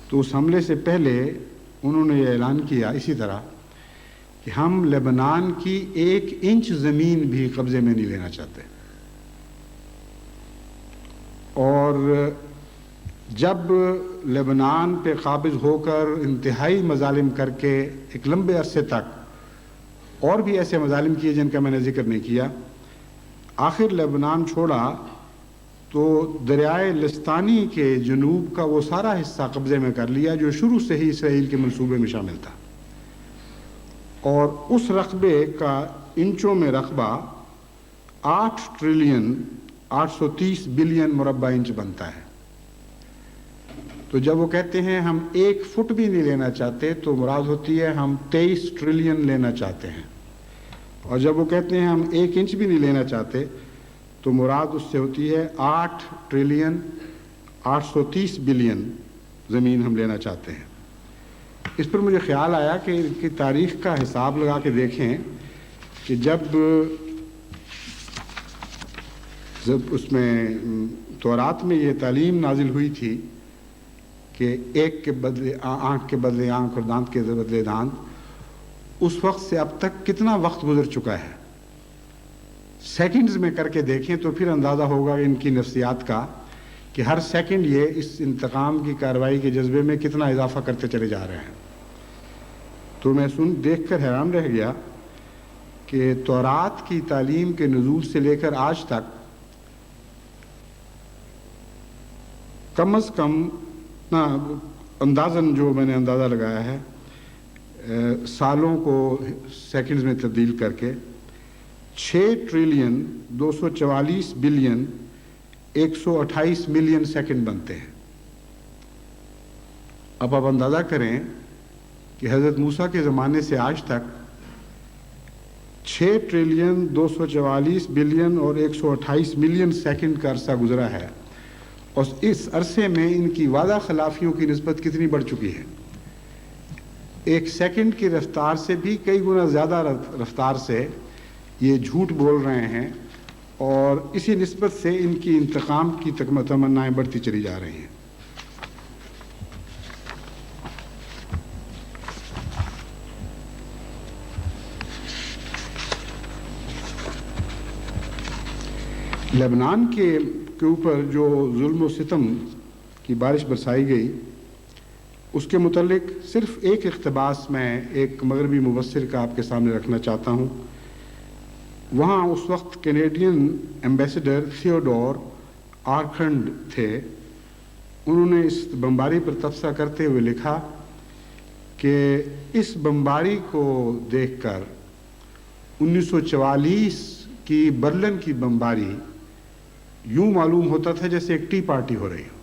تو اس حملے سے پہلے انہوں نے یہ اعلان کیا اسی طرح کہ ہم لیبنان کی 1 انچ زمین بھی قبضے میں نہیں لینا چاہتے. اور جب لیبنان پہ قابض ہو کر انتہائی مظالم کر کے ایک لمبے عرصے تک اور بھی ایسے مظالم کیے جن کا میں نے ذکر نہیں کیا، آخر لیبنان چھوڑا تو دریائے لستانی کے جنوب کا وہ سارا حصہ قبضے میں کر لیا جو شروع سے ہی اسرائیل کے منصوبے میں شامل تھا. اور اس رقبے کا انچوں میں رقبہ 8 ٹریلین 830 بلین مربع انچ بنتا ہے. تو جب وہ کہتے ہیں ہم 1 فٹ بھی نہیں لینا چاہتے تو مراد ہوتی ہے ہم 23 ٹریلین لینا چاہتے ہیں. اور جب وہ کہتے ہیں ہم 1 انچ بھی نہیں لینا چاہتے تو مراد اس سے ہوتی ہے 8 ٹریلین 830 بلین زمین ہم لینا چاہتے ہیں. اس پر مجھے خیال آیا کہ ان کی تاریخ کا حساب لگا کے دیکھیں کہ جب اس میں تورات میں یہ تعلیم نازل ہوئی تھی کہ ایک کے بدلے آنکھ کے بدلے آنکھ اور دانت کے بدلے دانت، اس وقت سے اب تک کتنا وقت گزر چکا ہے. سیکنڈز میں کر کے دیکھیں تو پھر اندازہ ہوگا ان کی نفسیات کا کہ ہر سیکنڈ یہ اس انتقام کی کارروائی کے جذبے میں کتنا اضافہ کرتے چلے جا رہے ہیں. تو میں دیکھ کر حیران رہ گیا کہ تورات کی تعلیم کے نزول سے لے کر آج تک کم از کم اندازاً جو میں نے اندازہ لگایا ہے سالوں کو سیکنڈز میں تبدیل کر کے 6 ٹریلین 244 بلین 128 ملین سیکنڈ بنتے ہیں. اب آپ اندازہ کریں کہ حضرت موسیٰ کے زمانے سے آج تک 6 ٹریلین 244 بلین اور 128 ملین سیکنڈ کا عرصہ گزرا ہے اور اس عرصے میں ان کی وعدہ خلافیوں کی نسبت کتنی بڑھ چکی ہے. 1 سیکنڈ کی رفتار سے بھی کئی گنا زیادہ رفتار سے یہ جھوٹ بول رہے ہیں اور اسی نسبت سے ان کی انتقام کی تمنائیں بڑھتی چلی جا رہی ہیں. لبنان کے اوپر جو ظلم و ستم کی بارش برسائی گئی اس کے متعلق صرف ایک اقتباس میں ایک مغربی مبصر کا آپ کے سامنے رکھنا چاہتا ہوں. وہاں اس وقت کینیڈین ایمبیسڈر تھیوڈور آرکھنڈ تھے. انہوں نے اس بمباری پر تبصرہ کرتے ہوئے لکھا کہ اس بمباری کو دیکھ کر 1944 کی برلن کی بمباری یوں معلوم ہوتا تھا جیسے ایک ٹی پارٹی ہو رہی ہو.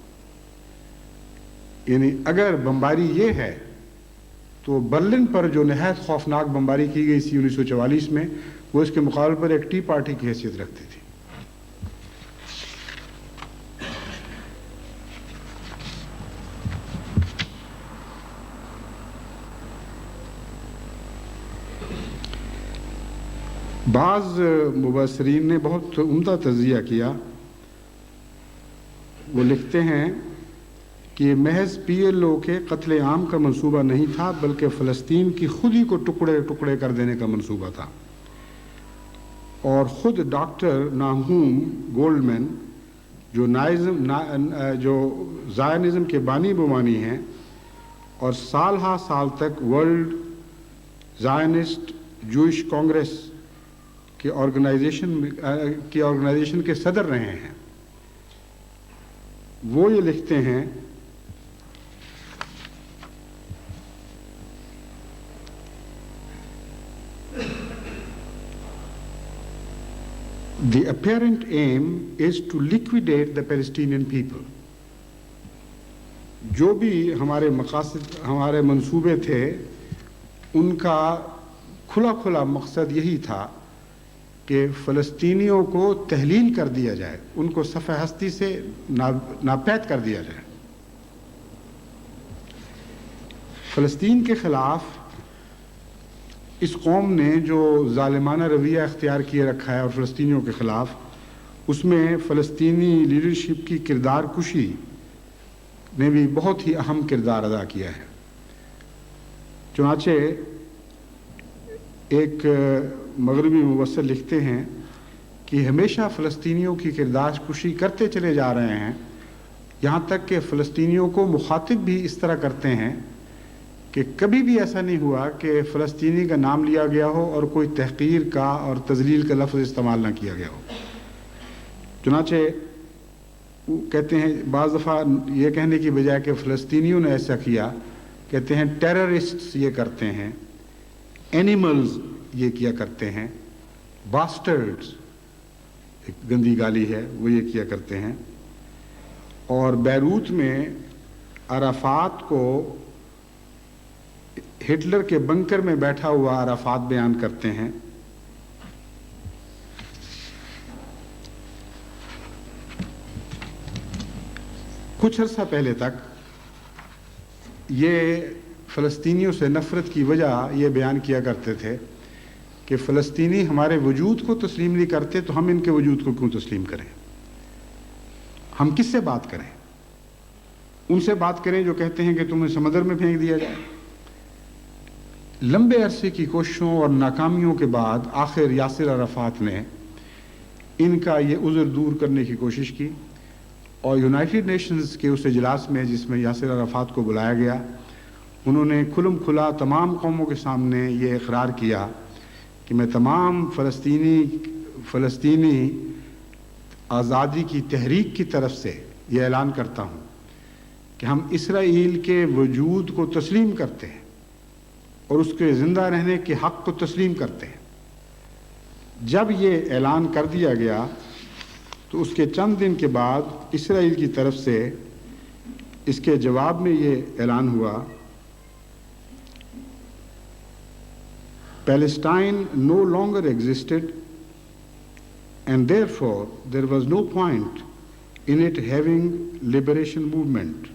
یعنی اگر بمباری یہ ہے تو برلن پر جو نہایت خوفناک بمباری کی گئی تھی 1944 میں وہ اس کے مقابلے پر ایک ٹی پارٹی کی حیثیت رکھتی تھی. بعض مبصرین نے بہت عمدہ تجزیہ کیا. وہ لکھتے ہیں کہ محض پی ایل او کے قتل عام کا منصوبہ نہیں تھا بلکہ فلسطین کی خود ہی کو ٹکڑے ٹکڑے کر دینے کا منصوبہ تھا. اور خود ڈاکٹر ناہوم گولڈمین جو زائنزم کے بانی بمانی ہیں اور سال ہا سال تک ورلڈ زائنسٹ جوئش کانگریس کی آرگنائزیشن کے صدر رہے ہیں، وہ یہ لکھتے ہیں The apparent aim is to liquidate the Palestinian people. جو بھی ہمارے مقاصد ہمارے منصوبے تھے ان کا کھلا کھلا مقصد یہی تھا کہ فلسطینیوں کو تحلیل کر دیا جائے، ان کو صفحہ ہستی سے ناپید کر دیا جائے۔ فلسطین کے خلاف اس قوم نے جو ظالمانہ رویہ اختیار کیے رکھا ہے اور فلسطینیوں کے خلاف، اس میں فلسطینی لیڈرشپ کی کردار کشی نے بھی بہت ہی اہم کردار ادا کیا ہے۔ چنانچہ ایک مغربی مبصر لکھتے ہیں کہ ہمیشہ فلسطینیوں کی کردار کشی کرتے چلے جا رہے ہیں، یہاں تک کہ فلسطینیوں کو مخاطب بھی اس طرح کرتے ہیں کہ کبھی بھی ایسا نہیں ہوا کہ فلسطینی کا نام لیا گیا ہو اور کوئی تحقیر کا اور تذلیل کا لفظ استعمال نہ کیا گیا ہو۔ چنانچہ وہ کہتے ہیں بعض دفعہ یہ کہنے کی بجائے کہ فلسطینیوں نے ایسا کیا، کہتے ہیں ٹیررسٹس یہ کرتے ہیں، اینیملز یہ کیا کرتے ہیں، باسٹرڈز ایک گندی گالی ہے وہ یہ کیا کرتے ہیں۔ اور بیروت میں عرفات کو ہٹلر کے بنکر میں بیٹھا ہوا عرفات بیان کرتے ہیں۔ کچھ عرصہ پہلے تک یہ فلسطینیوں سے نفرت کی وجہ یہ بیان کیا کرتے تھے کہ فلسطینی ہمارے وجود کو تسلیم نہیں کرتے تو ہم ان کے وجود کو کیوں تسلیم کریں؟ ہم کس سے بات کریں؟ ان سے بات کریں جو کہتے ہیں کہ تمہیں سمندر میں پھینک دیا جائے۔ لمبے عرصے کی کوششوں اور ناکامیوں کے بعد آخر یاسر عرفات نے ان کا یہ عذر دور کرنے کی کوشش کی اور یونائٹڈ نیشنز کے اس اجلاس میں جس میں یاسر عرفات کو بلایا گیا، انہوں نے کھلم کھلا تمام قوموں کے سامنے یہ اقرار کیا کہ میں تمام فلسطینی آزادی کی تحریک کی طرف سے یہ اعلان کرتا ہوں کہ ہم اسرائیل کے وجود کو تسلیم کرتے ہیں اور اس کے زندہ رہنے کے حق کو تسلیم کرتے ہیں۔ جب یہ اعلان کر دیا گیا تو اس کے چند دن کے بعد اسرائیل کی طرف سے اس کے جواب میں یہ اعلان ہوا، Palestine no longer existed and therefore there was no point in it having liberation movement.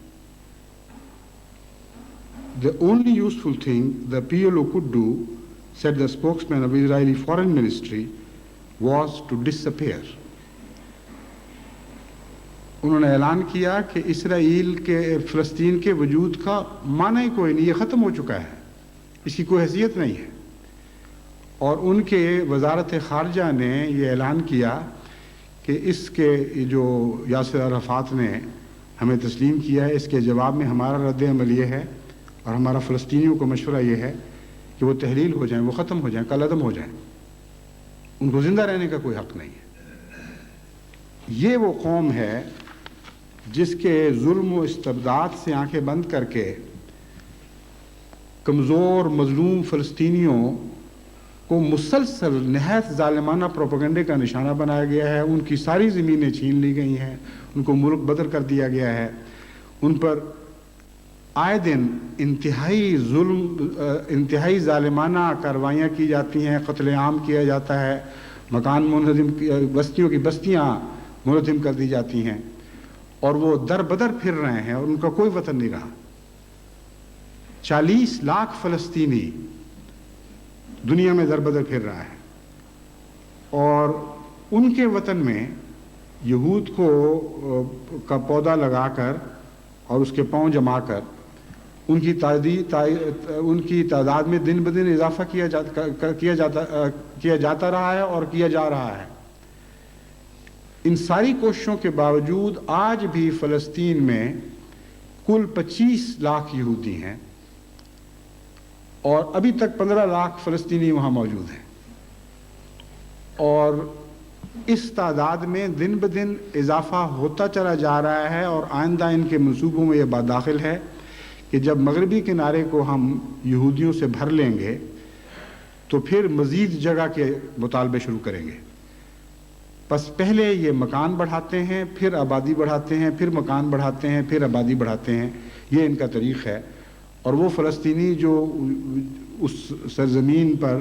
The only useful thing the PLO could do, said the spokesman of Israeli Foreign Ministry, was to disappear. انہوں نے اعلان کیا کہ اسرائیل کے فلسطین کے وجود کا معنی ہی کوئی نہیں، یہ ختم ہو چکا ہے، اس کی کوئی حیثیت نہیں ہے۔ اور ان کے وزارت خارجہ نے یہ اعلان کیا کہ اس کے جو یاسر عرفات نے ہمیں تسلیم کیا ہے، اس کے جواب میں ہمارا رد عمل یہ ہے اور ہمارا فلسطینیوں کو مشورہ یہ ہے کہ وہ تحلیل ہو جائیں، وہ ختم ہو جائیں، کالعدم ہو جائیں، ان کو زندہ رہنے کا کوئی حق نہیں ہے۔ یہ وہ قوم ہے جس کے ظلم و استبداد سے آنکھیں بند کر کے کمزور مظلوم فلسطینیوں کو مسلسل نہایت ظالمانہ پروپیگنڈے کا نشانہ بنایا گیا ہے، ان کی ساری زمینیں چھین لی گئی ہیں، ان کو ملک بدر کر دیا گیا ہے، ان پر آئے دن انتہائی ظالمانہ کارروائیاں کی جاتی ہیں، قتل عام کیا جاتا ہے، مکان بستیوں کی بستیاں منہدم کر دی جاتی ہیں، اور وہ در بدر پھر رہے ہیں اور ان کا کوئی وطن نہیں رہا۔ 40 لاکھ فلسطینی دنیا میں در بدر پھر رہا ہے، اور ان کے وطن میں یہود کا پودا لگا کر اور اس کے پاؤں جما کر ان کی تعداد میں دن بدن اضافہ کیا جاتا رہا ہے اور کیا جا رہا ہے۔ ان ساری کوششوں کے باوجود آج بھی فلسطین میں کل 25 لاکھ یہودی ہیں اور ابھی تک 15 لاکھ فلسطینی وہاں موجود ہیں، اور اس تعداد میں دن بدن اضافہ ہوتا چلا جا رہا ہے، اور آئندہ ان کے منصوبوں میں یہ بات داخل ہے کہ جب مغربی کنارے کو ہم یہودیوں سے بھر لیں گے تو پھر مزید جگہ کے مطالبے شروع کریں گے۔ بس پہلے یہ مکان بڑھاتے ہیں، پھر آبادی بڑھاتے ہیں، پھر مکان بڑھاتے ہیں، پھر آبادی بڑھاتے ہیں، یہ ان کا طریق ہے۔ اور وہ فلسطینی جو اس سرزمین پر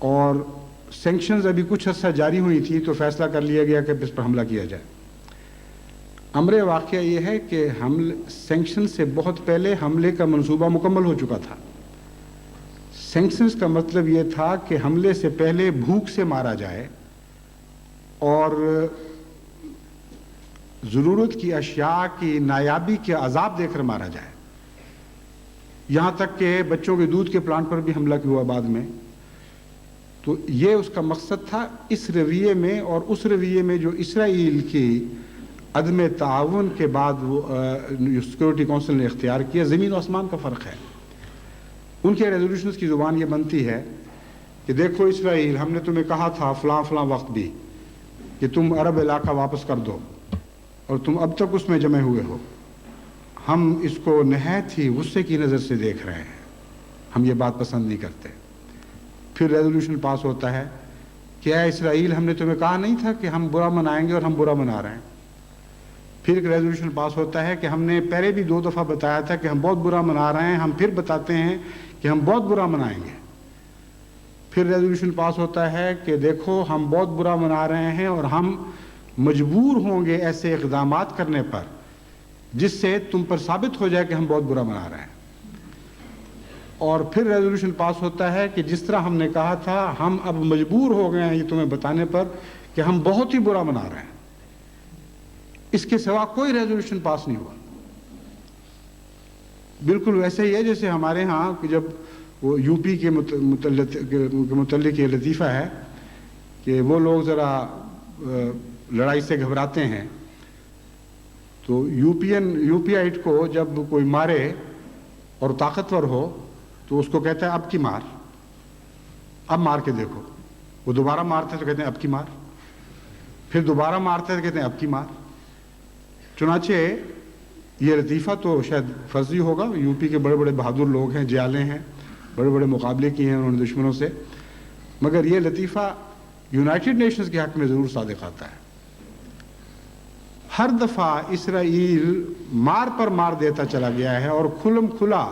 اور سینکشنز ابھی کچھ عرصہ جاری ہوئی تھی تو فیصلہ کر لیا گیا کہ اس پر حملہ کیا جائے۔ امر واقعہ یہ ہے کہ سینکشن سے بہت پہلے حملے کا منصوبہ مکمل ہو چکا تھا۔ سینکشنز کا مطلب یہ تھا کہ حملے سے پہلے بھوک سے مارا جائے اور ضرورت کی اشیاء کی نایابی کے عذاب دے کر مارا جائے، یہاں تک کہ بچوں کے دودھ کے پلانٹ پر بھی حملہ کیا ہوا بعد میں۔ تو یہ اس کا مقصد تھا۔ اس رویے میں اور اس رویے میں جو اسرائیل کی عدم تعاون کے بعد وہ سیکورٹی کونسل نے اختیار کیا، زمین و آسمان کا فرق ہے۔ ان کے ریزولوشنز کی زبان یہ بنتی ہے کہ دیکھو اسرائیل، ہم نے تمہیں کہا تھا فلاں فلاں وقت بھی کہ تم عرب علاقہ واپس کر دو، اور تم اب تک اس میں جمے ہوئے ہو۔ ہم اس کو نہایت ہی غصے کی نظر سے دیکھ رہے ہیں، ہم یہ بات پسند نہیں کرتے۔ پھر ریزولوشن پاس ہوتا ہے کہ اے اسرائیل، ہم نے تمہیں کہا نہیں تھا کہ ہم برا منائیں گے اور ہم برا منا رہے ہیں۔ پھر ایک ریزولوشن پاس ہوتا ہے کہ ہم نے پہلے بھی 2 دفعہ بتایا تھا کہ ہم بہت برا منا رہے ہیں، ہم پھر بتاتے ہیں کہ ہم بہت برا منائیں گے۔ پھر ریزولوشن پاس ہوتا ہے کہ دیکھو ہم بہت برا منا رہے ہیں اور ہم مجبور ہوں گے ایسے اقدامات کرنے پر جس سے تم پر ثابت ہو جائے کہ ہم بہت برا منا رہے ہیں۔ اور پھر ریزولوشن پاس ہوتا ہے کہ جس طرح ہم نے کہا تھا، ہم اب مجبور ہو گئے ہیں یہ تمہیں بتانے پر کہ ہم بہت ہی برا منا رہے ہیں۔ اس کے سوا کوئی ریزولوشن پاس نہیں ہوا۔ بالکل ویسے ہی ہے جیسے ہمارے ہاں کہ جب وہ یو پی کے متعلق یہ لطیفہ ہے کہ وہ لوگ ذرا لڑائی سے گھبراتے ہیں، تو یو پی آئٹ کو جب کوئی مارے اور طاقتور ہو تو اس کو کہتا ہے اب کی مار، اب مار کے دیکھو۔ وہ دوبارہ مارتے تو کہتے ہیں اب کی مار، پھر دوبارہ مارتے تو کہتے ہیں اب کی مار۔ چنانچہ یہ لطیفہ تو شاید فرضی ہوگا، یو پی کے بڑے بڑے بہادر لوگ ہیں، جیالے ہیں، بڑے بڑے مقابلے کیے ہیں انہوں نے دشمنوں سے، مگر یہ لطیفہ یونائٹڈ نیشنز کے حق میں ضرور صادق آتا ہے۔ ہر دفعہ اسرائیل مار پر مار دیتا چلا گیا ہے اور کھلم کھلا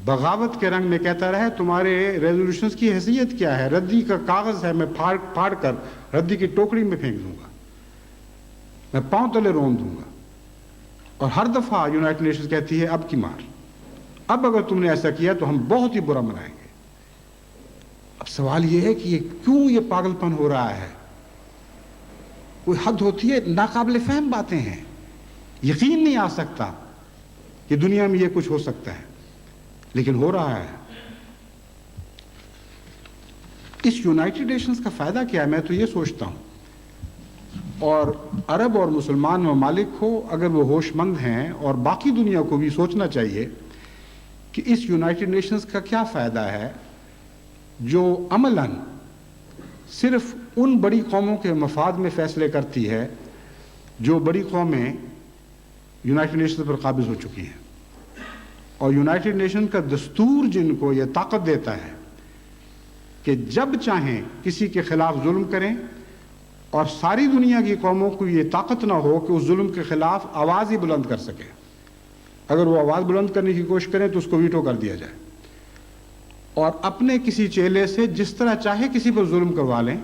بغاوت کے رنگ میں کہتا رہا ہے تمہارے ریزولوشنز کی حیثیت کیا ہے، ردی کا کاغذ ہے، میں پھاڑ کر ردی کی ٹوکری میں پھینک دوں گا، میں پاؤں تلے رون دوں گا۔ اور ہر دفعہ یونائٹڈ نیشنز کہتی ہے اب کی مار، اب اگر تم نے ایسا کیا تو ہم بہت ہی برا منائیں گے۔ اب سوال یہ ہے کہ یہ کیوں یہ پاگل پن ہو رہا ہے؟ کوئی حد ہوتی ہے، ناقابل فہم باتیں ہیں، یقین نہیں آ سکتا کہ دنیا میں یہ کچھ ہو سکتا ہے، لیکن ہو رہا ہے۔ اس یونائٹڈ نیشنز کا فائدہ کیا ہے؟ میں تو یہ سوچتا ہوں، اور عرب اور مسلمان ممالک ہو اگر وہ ہوش مند ہیں، اور باقی دنیا کو بھی سوچنا چاہیے کہ اس یونائٹڈ نیشنز کا کیا فائدہ ہے جو عملاً صرف ان بڑی قوموں کے مفاد میں فیصلے کرتی ہے جو بڑی قومیں یونائٹڈ نیشنز پر قابض ہو چکی ہیں، اور یونائٹڈ نیشن کا دستور جن کو یہ طاقت دیتا ہے کہ جب چاہیں کسی کے خلاف ظلم کریں، اور ساری دنیا کی قوموں کو یہ طاقت نہ ہو کہ اس ظلم کے خلاف آواز ہی بلند کر سکے۔ اگر وہ آواز بلند کرنے کی کوشش کریں تو اس کو ویٹو کر دیا جائے، اور اپنے کسی چیلے سے جس طرح چاہے کسی پر ظلم کروا لیں،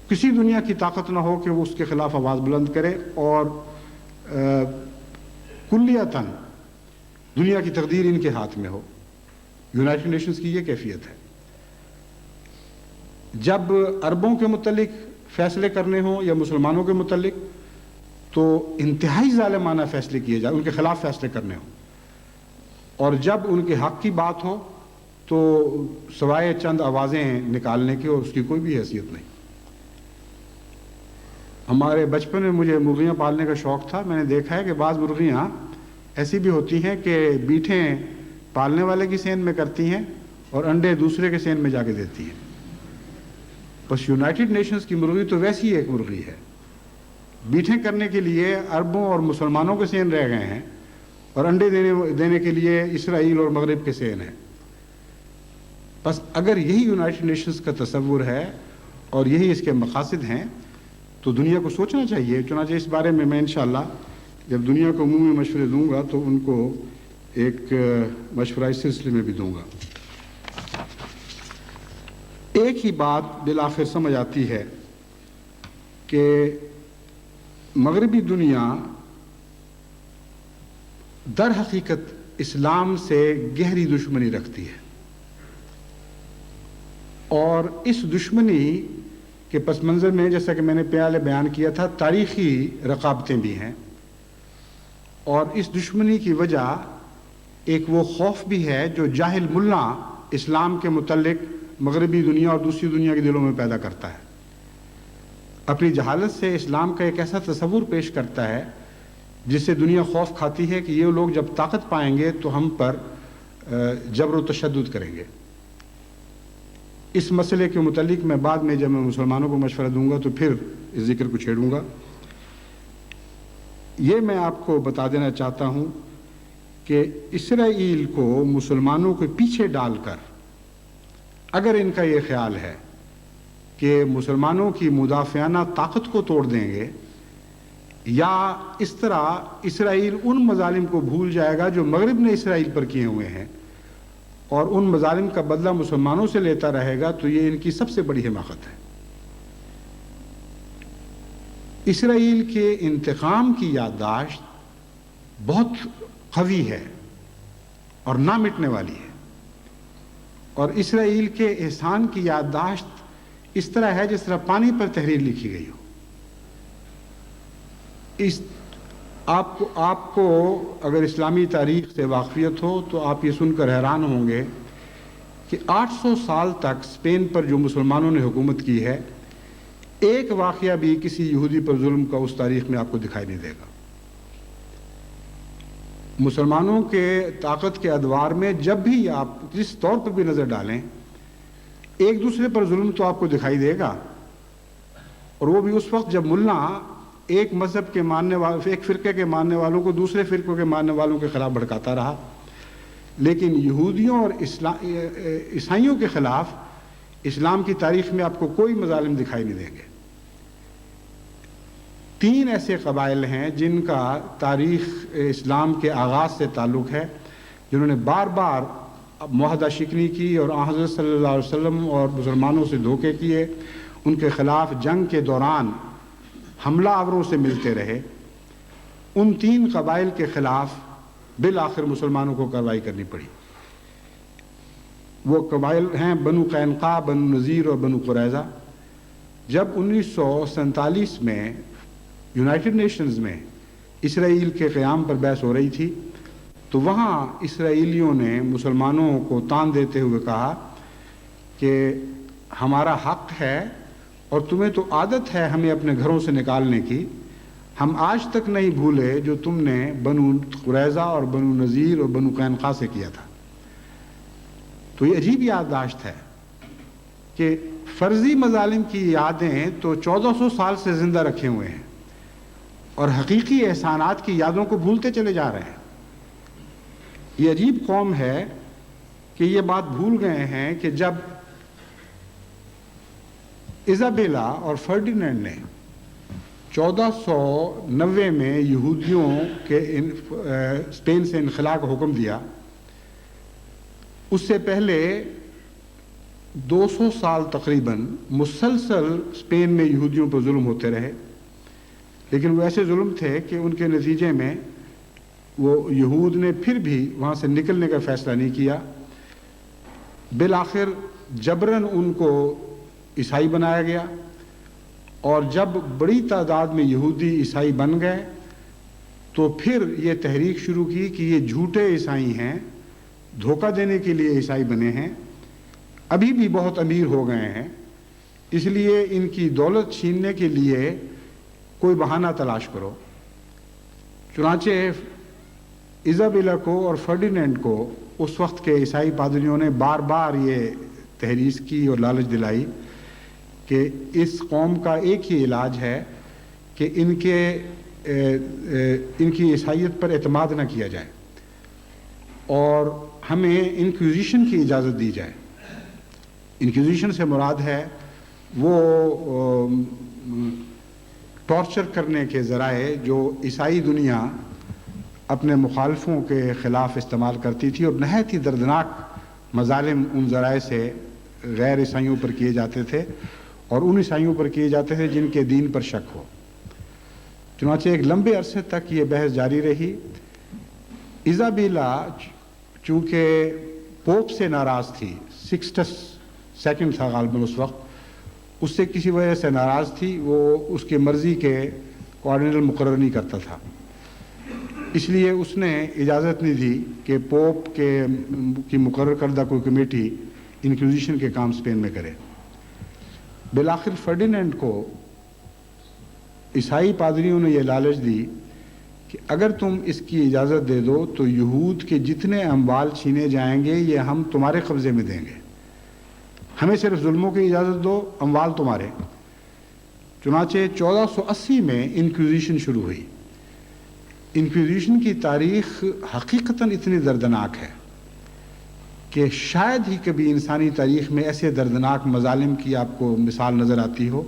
کسی دنیا کی طاقت نہ ہو کہ وہ اس کے خلاف آواز بلند کرے، اور کلیتاً دنیا کی تقدیر ان کے ہاتھ میں ہو۔ یونائٹڈ نیشنز کی یہ کیفیت ہے۔ جب عربوں کے متعلق فیصلے کرنے ہوں یا مسلمانوں کے متعلق، تو انتہائی ظالمانہ فیصلے کیے جائیں، ان کے خلاف فیصلے کرنے ہوں، اور جب ان کے حق کی بات ہو تو سوائے چند آوازیں نکالنے کی اور اس کی کوئی بھی حیثیت نہیں۔ ہمارے بچپن میں مجھے مرغیاں پالنے کا شوق تھا، میں نے دیکھا ہے کہ بعض مرغیاں ایسی بھی ہوتی ہیں کہ بیٹھیں پالنے والے کی سین میں کرتی ہیں اور انڈے دوسرے کے سین میں جا کے دیتی ہیں۔ بس یونائٹڈ نیشنز کی مرغی تو ویسی ایک مرغی ہے، بیٹھیں کرنے کے لیے عربوں اور مسلمانوں کے سین رہ گئے ہیں، اور انڈے دینے کے لیے اسرائیل اور مغرب کے سین ہیں۔ بس اگر یہی یونائٹڈ نیشنز کا تصور ہے اور یہی اس کے مقاصد ہیں تو دنیا کو سوچنا چاہیے۔ چنانچہ اس بارے میں انشاءاللہ جب دنیا کو عمومی مشورے دوں گا تو ان کو ایک مشورہ اس سلسلے میں بھی دوں گا۔ ایک ہی بات بالآخر سمجھ آتی ہے کہ مغربی دنیا در حقیقت اسلام سے گہری دشمنی رکھتی ہے، اور اس دشمنی کے پس منظر میں جیسا کہ میں نے پہلے بیان کیا تھا تاریخی رقابتیں بھی ہیں، اور اس دشمنی کی وجہ ایک وہ خوف بھی ہے جو جاہل ملا اسلام کے متعلق مغربی دنیا اور دوسری دنیا کے دلوں میں پیدا کرتا ہے۔ اپنی جہالت سے اسلام کا ایک ایسا تصور پیش کرتا ہے جس سے دنیا خوف کھاتی ہے کہ یہ لوگ جب طاقت پائیں گے تو ہم پر جبر و تشدد کریں گے۔ اس مسئلے کے متعلق میں بعد میں جب میں مسلمانوں کو مشورہ دوں گا تو پھر اس ذکر کو چھیڑوں گا۔ یہ میں آپ کو بتا دینا چاہتا ہوں کہ اسرائیل کو مسلمانوں کے پیچھے ڈال کر اگر ان کا یہ خیال ہے کہ مسلمانوں کی مدافعانہ طاقت کو توڑ دیں گے، یا اس طرح اسرائیل ان مظالم کو بھول جائے گا جو مغرب نے اسرائیل پر کیے ہوئے ہیں اور ان مظالم کا بدلہ مسلمانوں سے لیتا رہے گا، تو یہ ان کی سب سے بڑی حماقت ہے۔ اسرائیل کے انتقام کی یادداشت بہت قوی ہے اور نہ مٹنے والی ہے، اور اسرائیل کے احسان کی یادداشت اس طرح ہے جس طرح پانی پر تحریر لکھی گئی ہو۔ آپ کو اگر اسلامی تاریخ سے واقفیت ہو تو آپ یہ سن کر حیران ہوں گے کہ 800 سال تک اسپین پر جو مسلمانوں نے حکومت کی ہے، ایک واقعہ بھی کسی یہودی پر ظلم کا اس تاریخ میں آپ کو دکھائی نہیں دے گا۔ مسلمانوں کے طاقت کے ادوار میں جب بھی آپ جس طور پر بھی نظر ڈالیں، ایک دوسرے پر ظلم تو آپ کو دکھائی دے گا، اور وہ بھی اس وقت جب ملا ایک مذہب کے ماننے والوں، ایک فرقے کے ماننے والوں کو دوسرے فرقوں کے ماننے والوں کے خلاف بھڑکاتا رہا، لیکن یہودیوں اور عیسائیوں کے خلاف اسلام کی تاریخ میں آپ کو کوئی مظالم دکھائی نہیں دیں گے۔ 3 ایسے قبائل ہیں جن کا تاریخ اسلام کے آغاز سے تعلق ہے، جنہوں نے بار بار معاہدہ شکنی کی اور حضرت صلی اللہ علیہ وسلم اور مسلمانوں سے دھوکے کیے، ان کے خلاف جنگ کے دوران حملہ آوروں سے ملتے رہے۔ ان 3 قبائل کے خلاف بالآخر مسلمانوں کو کارروائی کرنی پڑی۔ وہ قبائل ہیں بنو قینقاع، بنو نذیر اور بنو قریظہ۔ جب 1947 میں یونائٹڈ نیشنز میں اسرائیل کے قیام پر بحث ہو رہی تھی، تو وہاں اسرائیلیوں نے مسلمانوں کو تان دیتے ہوئے کہا کہ ہمارا حق ہے اور تمہیں تو عادت ہے ہمیں اپنے گھروں سے نکالنے کی، ہم آج تک نہیں بھولے جو تم نے بنو قریظہ اور بنو نذیر اور بنو قینقاع سے کیا تھا۔ تو یہ عجیب یادداشت ہے کہ فرضی مظالم کی یادیں تو 1400 سال سے زندہ رکھے ہوئے ہیں، اور حقیقی احسانات کی یادوں کو بھولتے چلے جا رہے ہیں۔ یہ عجیب قوم ہے کہ یہ بات بھول گئے ہیں کہ جب ایزابیلا اور فرڈینینڈ نے 1490 میں یہودیوں کے اسپین سے انخلاء کا حکم دیا، اس سے پہلے 200 سال تقریباً مسلسل اسپین میں یہودیوں پر ظلم ہوتے رہے، لیکن وہ ایسے ظلم تھے کہ ان کے نتیجے میں وہ یہود نے پھر بھی وہاں سے نکلنے کا فیصلہ نہیں کیا۔ بالآخر جبراً ان کو عیسائی بنایا گیا، اور جب بڑی تعداد میں یہودی عیسائی بن گئے تو پھر یہ تحریک شروع کی کہ یہ جھوٹے عیسائی ہیں، دھوکہ دینے کے لیے عیسائی بنے ہیں، ابھی بھی بہت امیر ہو گئے ہیں، اس لیے ان کی دولت چھیننے کے لیے کوئی بہانہ تلاش کرو۔ چنانچہ ایزابیلا کو اور فرڈینینڈ کو اس وقت کے عیسائی پادریوں نے بار بار یہ تحریض کی اور لالچ دلائی کہ اس قوم کا ایک ہی علاج ہے کہ ان کی عیسائیت پر اعتماد نہ کیا جائے اور ہمیں انکویزیشن کی اجازت دی جائے۔ انکویزیشن سے مراد ہے وہ ٹارچر کرنے کے ذرائع جو عیسائی دنیا اپنے مخالفوں کے خلاف استعمال کرتی تھی، اور نہایت ہی دردناک مظالم ان ذرائع سے غیر عیسائیوں پر کیے جاتے تھے اور ان عیسائیوں پر کیے جاتے تھے جن کے دین پر شک ہو۔ چنانچہ ایک لمبے عرصے تک یہ بحث جاری رہی۔ ایزابیلا چونکہ پوپ سے ناراض تھی، سکسٹس سیکنڈ تھا غالباً اس وقت، اس سے کسی وجہ سے ناراض تھی، وہ اس کے مرضی کے کوارڈینل مقرر نہیں کرتا تھا، اس لیے اس نے اجازت نہیں دی کہ پوپ کی مقرر کردہ کوئی کمیٹی انکوزیشن کے کام اسپین میں کرے۔ بالآخر فرڈینینڈ کو عیسائی پادریوں نے یہ لالچ دی کہ اگر تم اس کی اجازت دے دو تو یہود کے جتنے اموال چھینے جائیں گے یہ ہم تمہارے قبضے میں دیں گے، ہمیں صرف ظلموں کی اجازت دو، اموال تمہارے۔ چنانچہ 1480 میں انکوزیشن شروع ہوئی۔ انکوزیشن کی تاریخ حقیقتاً اتنی دردناک ہے کہ شاید ہی کبھی انسانی تاریخ میں ایسے دردناک مظالم کی آپ کو مثال نظر آتی ہو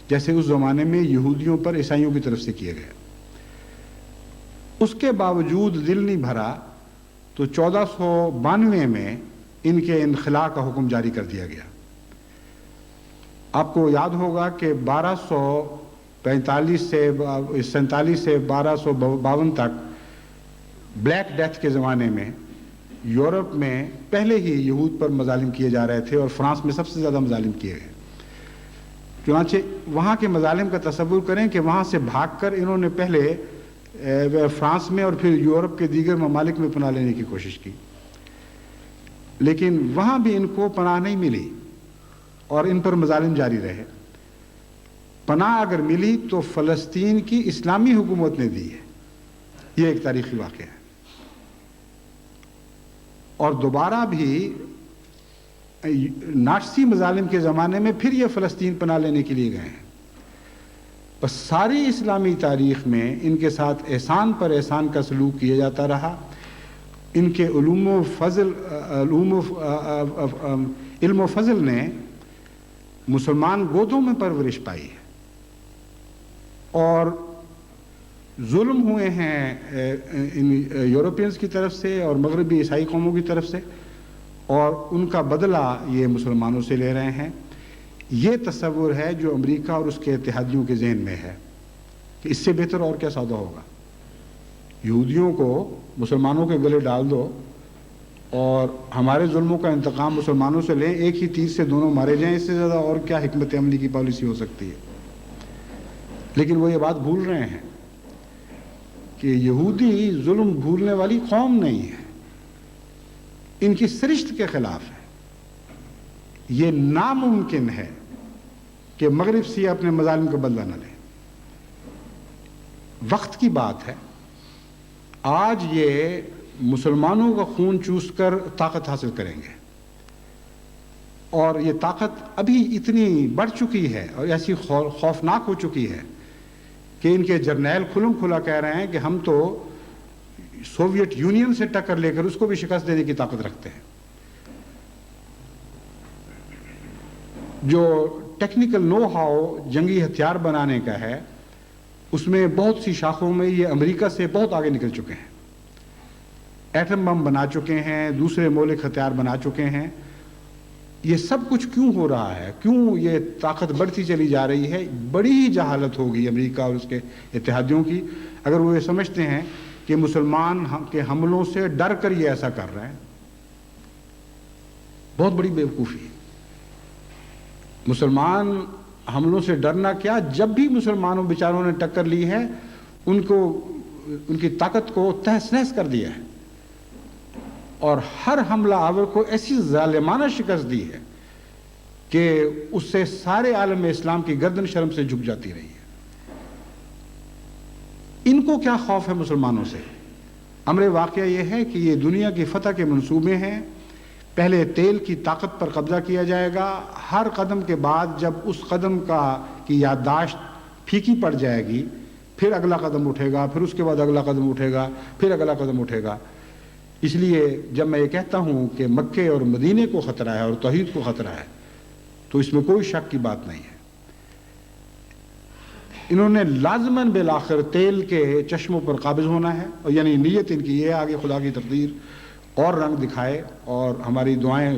جیسے اس زمانے میں یہودیوں پر عیسائیوں کی طرف سے کیے گئے۔ اس کے باوجود دل نہیں بھرا تو 1492 میں ان کے انخلاء کا حکم جاری کر دیا گیا۔ آپ کو یاد ہوگا کہ 1247 سے 1252 تک بلیک ڈیتھ کے زمانے میں یورپ میں پہلے ہی یہود پر مظالم کیے جا رہے تھے اور فرانس میں سب سے زیادہ مظالم کیے گئے۔ چنانچہ وہاں کے مظالم کا تصور کریں کہ وہاں سے بھاگ کر انہوں نے پہلے فرانس میں اور پھر یورپ کے دیگر ممالک میں پناہ لینے کی کوشش کی، لیکن وہاں بھی ان کو پناہ نہیں ملی اور ان پر مظالم جاری رہے۔ پناہ اگر ملی تو فلسطین کی اسلامی حکومت نے دی ہے، یہ ایک تاریخی واقعہ ہے، اور دوبارہ بھی ناچسی مظالم کے زمانے میں پھر یہ فلسطین پناہ لینے کے لیے گئے ہیں۔ بس ساری اسلامی تاریخ میں ان کے ساتھ احسان پر احسان کا سلوک کیا جاتا رہا۔ ان کے علم و فضل نے مسلمان گودوں میں پرورش پائی ہے، اور ظلم ہوئے ہیں یورپینز کی طرف سے اور مغربی عیسائی قوموں کی طرف سے، اور ان کا بدلہ یہ مسلمانوں سے لے رہے ہیں۔ یہ تصور ہے جو امریکہ اور اس کے اتحادیوں کے ذہن میں ہے کہ اس سے بہتر اور کیا سودا ہوگا، یہودیوں کو مسلمانوں کے گلے ڈال دو اور ہمارے ظلموں کا انتقام مسلمانوں سے لیں، ایک ہی تیر سے دونوں مارے جائیں، اس سے زیادہ اور کیا حکمت عملی کی پالیسی ہو سکتی ہے۔ لیکن وہ یہ بات بھول رہے ہیں کہ یہودی ظلم بھولنے والی قوم نہیں ہے، ان کی سرشت کے خلاف ہے۔ یہ ناممکن ہے کہ مغرب سے اپنے مظالم کا بدلہ نہ لیں۔ وقت کی بات ہے، آج یہ مسلمانوں کا خون چوس کر طاقت حاصل کریں گے، اور یہ طاقت ابھی اتنی بڑھ چکی ہے اور ایسی خوفناک ہو چکی ہے کہ ان کے جرنیل کھلم کھلا کہہ رہے ہیں کہ ہم تو سوویت یونین سے ٹکر لے کر اس کو بھی شکست دینے کی طاقت رکھتے ہیں۔ جو ٹیکنیکل نو ہاؤ جنگی ہتھیار بنانے کا ہے، اس میں بہت سی شاخوں میں یہ امریکہ سے بہت آگے نکل چکے ہیں، ایٹم بم بنا چکے ہیں، دوسرے مولک ہتھیار بنا چکے ہیں۔ یہ سب کچھ کیوں ہو رہا ہے، کیوں یہ طاقت بڑھتی چلی جا رہی ہے؟ بڑی ہی جہالت ہوگی امریکہ اور اس کے اتحادیوں کی اگر وہ یہ سمجھتے ہیں کہ مسلمان کے حملوں سے ڈر کر یہ ایسا کر رہے ہیں۔ بہت بڑی بیوقوفی ہے۔ مسلمان حملوں سے ڈرنا کیا، جب بھی مسلمانوں بیچاروں نے ٹکر لی ہے ان کی طاقت کو تہس نہس کر دیا ہے، اور ہر حملہ آور کو ایسی ظالمانہ شکست دی ہے کہ اس سے سارے عالم اسلام کی گردن شرم سے جھک جاتی رہی ہے۔ ان کو کیا خوف ہے مسلمانوں سے؟ امر واقعہ یہ ہے کہ یہ دنیا کی فتح کے منصوبے ہیں۔ پہلے تیل کی طاقت پر قبضہ کیا جائے گا، ہر قدم کے بعد جب اس قدم کی یادداشت پھیکی پڑ جائے گی پھر اگلا قدم اٹھے گا، پھر اس کے بعد اگلا قدم اٹھے گا، پھر اگلا قدم اٹھے گا۔ اس لیے جب میں یہ کہتا ہوں کہ مکے اور مدینے کو خطرہ ہے اور توحید کو خطرہ ہے تو اس میں کوئی شک کی بات نہیں ہے۔ انہوں نے لازماً بالآخر تیل کے چشموں پر قابض ہونا ہے، اور یعنی نیت ان کی یہ آگے خدا کی تقدیر اور رنگ دکھائے اور ہماری دعائیں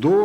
2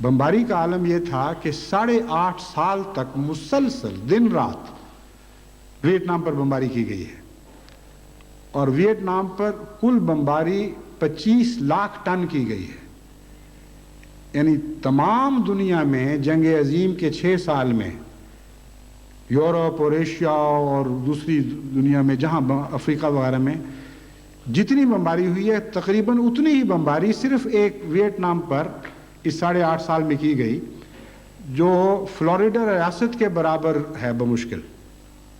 بمباری کا عالم یہ تھا کہ 8.5 سال تک مسلسل دن رات ویتنام پر بمباری کی گئی ہے، اور ویتنام پر کل بمباری 25 لاکھ ٹن کی گئی ہے۔ یعنی تمام دنیا میں جنگ عظیم کے 6 سال میں یورپ اور ایشیا اور دوسری دنیا میں، جہاں افریقہ وغیرہ میں جتنی بمباری ہوئی ہے، تقریباً اتنی ہی بمباری صرف ایک ویتنام پر اس 8.5 سال میں کی گئی، جو فلوریڈا ریاست کے برابر ہے بمشکل۔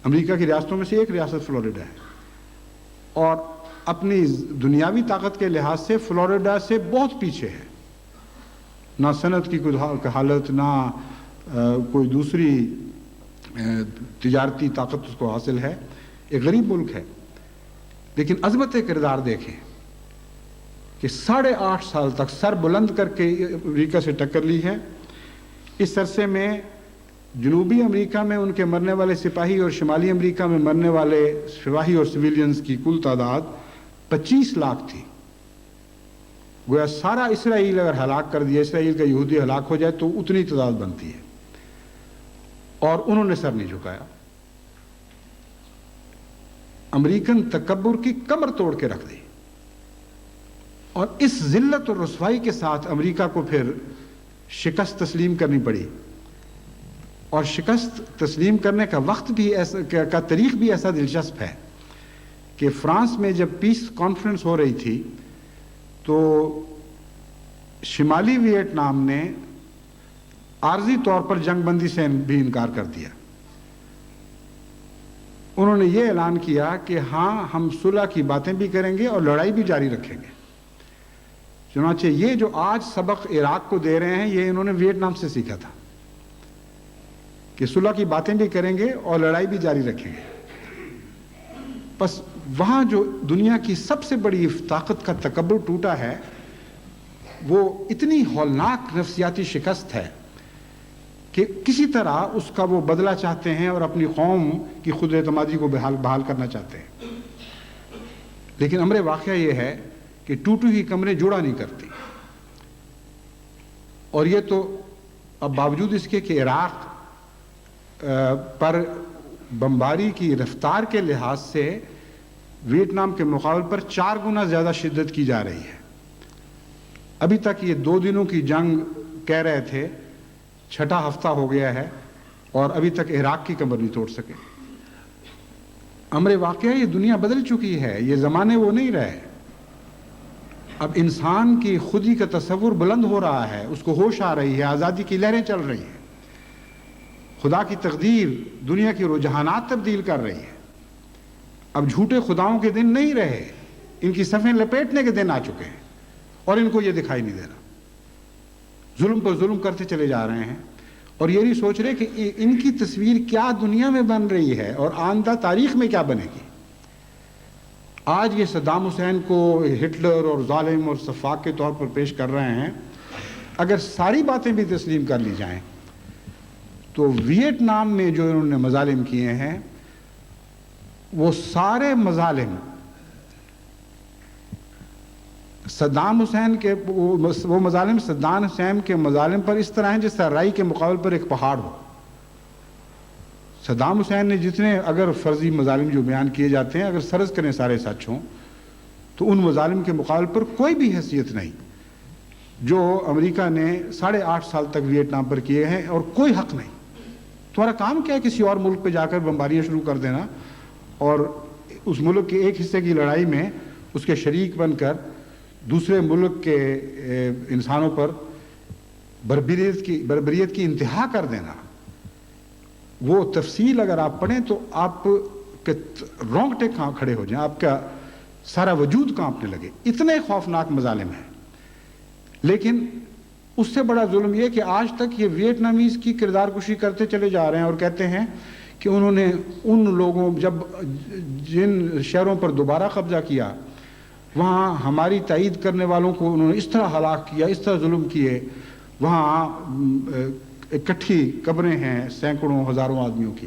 امریکہ کی ریاستوں میں سے ایک ریاست فلوریڈا ہے، اور اپنی دنیاوی طاقت کے لحاظ سے فلوریڈا سے بہت پیچھے ہے۔ نہ صنعت کی کوئی حالت، نہ کوئی دوسری تجارتی طاقت اس کو حاصل ہے، ایک غریب ملک ہے۔ لیکن عظمت کردار دیکھیں کہ 8.5 سال تک سر بلند کر کے امریکہ سے ٹکر لی ہے۔ اس عرصے میں جنوبی امریکہ میں ان کے مرنے والے سپاہی اور شمالی امریکہ میں مرنے والے سپاہی اور سویلینز کی کل تعداد 25 لاکھ تھی۔ گویا سارا اسرائیل اگر ہلاک کر دیا، اسرائیل کا یہودی ہلاک ہو جائے تو اتنی تعداد بنتی ہے، اور انہوں نے سر نہیں جھکایا۔ امریکن تکبر کی کمر توڑ کے رکھ دی، اور اس ذلت اور رسوائی کے ساتھ امریکہ کو پھر شکست تسلیم کرنی پڑی، اور شکست تسلیم کرنے کا وقت بھی ایسا کا تاریخ بھی ایسا دلچسپ ہے کہ فرانس میں جب پیس کانفرنس ہو رہی تھی تو شمالی ویتنام نے عارضی طور پر جنگ بندی سے بھی انکار کر دیا۔ انہوں نے یہ اعلان کیا کہ ہاں، ہم صلح کی باتیں بھی کریں گے اور لڑائی بھی جاری رکھیں گے۔ چنانچہ یہ جو آج سبق عراق کو دے رہے ہیں، یہ انہوں نے ویتنام سے سیکھا تھا کہ صلح کی باتیں بھی کریں گے اور لڑائی بھی جاری رکھیں گے۔ بس وہاں جو دنیا کی سب سے بڑی طاقت کا تکبر ٹوٹا ہے، وہ اتنی ہولناک نفسیاتی شکست ہے کہ کسی طرح اس کا وہ بدلہ چاہتے ہیں اور اپنی قوم کی خود اعتمادی کو بحال کرنا چاہتے ہیں۔ لیکن امر واقعہ یہ ہے کہ ٹوٹی ہوئی کمریں جوڑا نہیں کرتی، اور یہ تو اب باوجود اس کے کہ عراق پر بمباری کی رفتار کے لحاظ سے ویتنام کے مقابل پر 4 گنا زیادہ شدت کی جا رہی ہے۔ ابھی تک یہ 2 دنوں کی جنگ کہہ رہے تھے، 6واں ہفتہ ہو گیا ہے، اور ابھی تک عراق کی کمر نہیں توڑ سکے۔ امر واقعہ یہ دنیا بدل چکی ہے، یہ زمانے وہ نہیں رہے۔ اب انسان کی خودی کا تصور بلند ہو رہا ہے، اس کو ہوش آ رہی ہے، آزادی کی لہریں چل رہی ہیں، خدا کی تقدیر دنیا کی رجحانات تبدیل کر رہی ہے۔ اب جھوٹے خداؤں کے دن نہیں رہے، ان کی صفیں لپیٹنے کے دن آ چکے ہیں، اور ان کو یہ دکھائی نہیں دے رہا۔ ظلم پر ظلم کرتے چلے جا رہے ہیں، اور یہ نہیں سوچ رہے کہ ان کی تصویر کیا دنیا میں بن رہی ہے اور آئندہ تاریخ میں کیا بنے گی۔ آج یہ صدام حسین کو ہٹلر اور ظالم اور سفاک کے طور پر پیش کر رہے ہیں، اگر ساری باتیں بھی تسلیم کر لی جائیں تو ویتنام میں جو انہوں نے مظالم کیے ہیں، وہ سارے مظالم صدام حسین کے وہ مظالم صدام حسین کے مظالم پر اس طرح ہیں جیسے رائی کے مقابل پر ایک پہاڑ ہو۔ صدام حسین نے جتنے اگر فرضی مظالم جو بیان کیے جاتے ہیں، اگر سرز کریں سارے سچ ہوں، تو ان مظالم کے مقابل پر کوئی بھی حیثیت نہیں جو امریکہ نے 8.5 سال تک ویتنام پر کیے ہیں، اور کوئی حق نہیں۔ تمہارا کام کیا ہے کسی اور ملک پہ جا کر بمباریاں شروع کر دینا، اور اس ملک کے ایک حصے کی لڑائی میں اس کے شریک بن کر دوسرے ملک کے انسانوں پر بربریت کی انتہا کر دینا۔ وہ تفصیل اگر آپ پڑھیں تو آپ کے رونگٹے کھڑے ہو جائیں، آپ کا سارا وجود کانپنے لگے، اتنے خوفناک مظالم ہیں۔ لیکن اس سے بڑا ظلم یہ کہ آج تک یہ ویتنامیز کی کردار کشی کرتے چلے جا رہے ہیں، اور کہتے ہیں کہ انہوں نے ان لوگوں جن شہروں پر دوبارہ قبضہ کیا، وہاں ہماری تائید کرنے والوں کو انہوں نے اس طرح ہلاک کیا، اس طرح ظلم کیے، وہاں اکٹھی قبریں ہیں سینکڑوں ہزاروں آدمیوں کی۔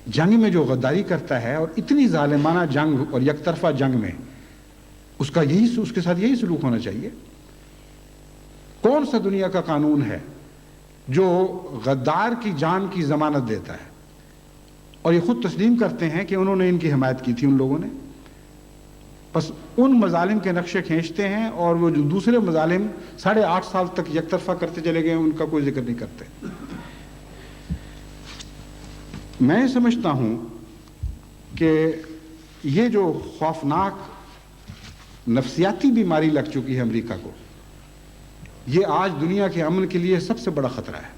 جنگ میں جو غداری کرتا ہے، اور اتنی ظالمانہ جنگ اور یک طرفہ جنگ میں اس کے ساتھ یہی سلوک ہونا چاہیے۔ کون سا دنیا کا قانون ہے جو غدار کی جان کی ضمانت دیتا ہے؟ اور یہ خود تسلیم کرتے ہیں کہ انہوں نے ان کی حمایت کی تھی ان لوگوں نے. بس ان مظالم کے نقشے کھینچتے ہیں اور وہ جو دوسرے مظالم 8.5 سال تک یک طرفہ کرتے چلے گئے ان کا کوئی ذکر نہیں کرتے. میں سمجھتا ہوں کہ یہ جو خوفناک نفسیاتی بیماری لگ چکی ہے امریکہ کو، یہ آج دنیا کے امن کے لیے سب سے بڑا خطرہ ہے.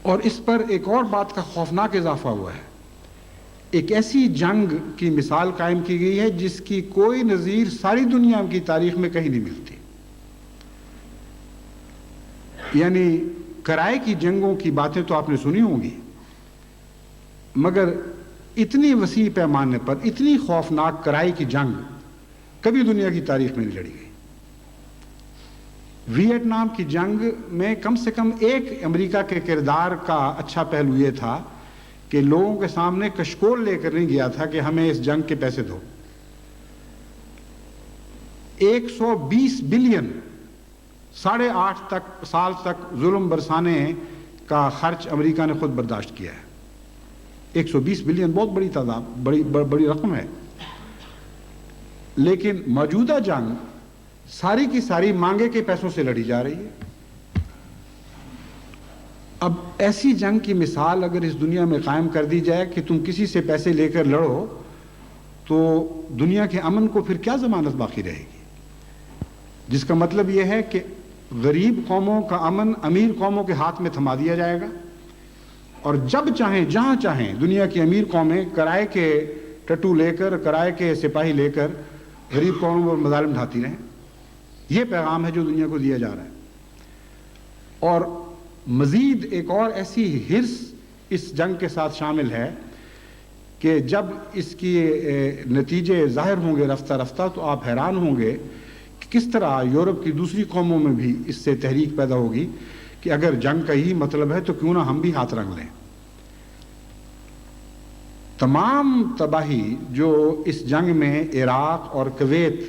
اور اس پر ایک اور بات کا خوفناک اضافہ ہوا ہے. ایک ایسی جنگ کی مثال قائم کی گئی ہے جس کی کوئی نظیر ساری دنیا کی تاریخ میں کہیں نہیں ملتی. یعنی کرائے کی جنگوں کی باتیں تو آپ نے سنی ہوں گی، مگر اتنی وسیع پیمانے پر اتنی خوفناک کرائے کی جنگ کبھی دنیا کی تاریخ میں نہیں لڑی گئی. ویتنام کی جنگ میں کم سے کم ایک امریکہ کے کردار کا اچھا پہلو یہ تھا کہ لوگوں کے سامنے کشکول لے کر نہیں گیا تھا کہ ہمیں اس جنگ کے پیسے دو. 120 بلین 8.5 سال تک ظلم برسانے کا خرچ امریکہ نے خود برداشت کیا ہے. 120 بلین بہت بڑی تعداد، بڑی رقم ہے. لیکن موجودہ جنگ ساری کی ساری مانگے کے پیسوں سے لڑی جا رہی ہے. اب ایسی جنگ کی مثال اگر اس دنیا میں قائم کر دی جائے کہ تم کسی سے پیسے لے کر لڑو تو دنیا کے امن کو پھر کیا ضمانت باقی رہے گی؟ جس کا مطلب یہ ہے کہ غریب قوموں کا امن امیر قوموں کے ہاتھ میں تھما دیا جائے گا، اور جب چاہیں جہاں چاہیں دنیا کی امیر قومیں کرائے کے ٹٹو لے کر، کرائے کے سپاہی لے کر غریب قوموں پر مظالم ڈھاتی رہیں. یہ پیغام ہے جو دنیا کو دیا جا رہا ہے. اور مزید ایک اور ایسی ہرس اس جنگ کے ساتھ شامل ہے کہ جب اس کی نتیجے ظاہر ہوں گے رفتہ رفتہ تو آپ حیران ہوں گے کہ کس طرح یورپ کی دوسری قوموں میں بھی اس سے تحریک پیدا ہوگی کہ اگر جنگ کا ہی مطلب ہے تو کیوں نہ ہم بھی ہاتھ رنگ لیں. تمام تباہی جو اس جنگ میں عراق اور کویت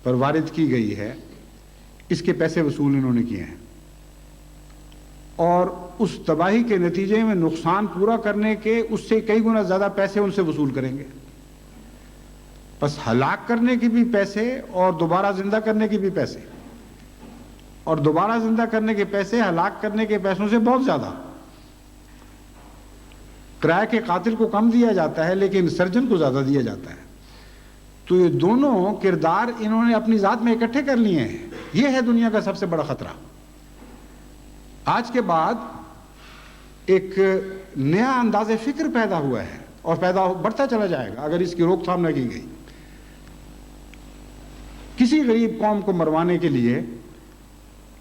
پر وارد کی گئی ہے اس کے پیسے وصول انہوں نے کیے ہیں، اور اس تباہی کے نتیجے میں نقصان پورا کرنے کے اس سے کئی گنا زیادہ پیسے ان سے وصول کریں گے. بس ہلاک کرنے کے بھی پیسے اور دوبارہ زندہ کرنے کے بھی پیسے، اور دوبارہ زندہ کرنے کے پیسے ہلاک کرنے کے پیسوں سے بہت زیادہ. کرائے کے قاتل کو کم دیا جاتا ہے لیکن سرجن کو زیادہ دیا جاتا ہے. تو یہ دونوں کردار انہوں نے اپنی ذات میں اکٹھے کر لیے ہیں. یہ ہے دنیا کا سب سے بڑا خطرہ. آج کے بعد ایک نیا انداز فکر پیدا ہوا ہے اور بڑھتا چلا جائے گا اگر اس کی روک تھام نہ کی گئی. کسی غریب قوم کو مروانے کے لیے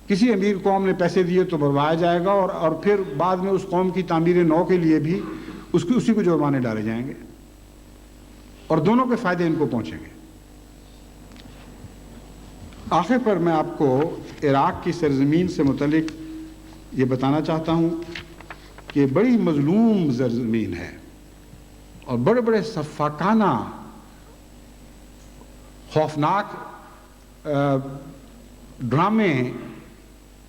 کسی امیر قوم نے پیسے دیے تو مروایا جائے گا، اور پھر بعد میں اس قوم کی تعمیر نو کے لیے بھی اسی کو جرمانے ڈالے جائیں گے، اور دونوں کے فائدے ان کو پہنچیں گے. آخر پر میں آپ کو عراق کی سرزمین سے متعلق یہ بتانا چاہتا ہوں کہ بڑی مظلوم سرزمین ہے اور بڑے بڑے سفاکانہ خوفناک ڈرامے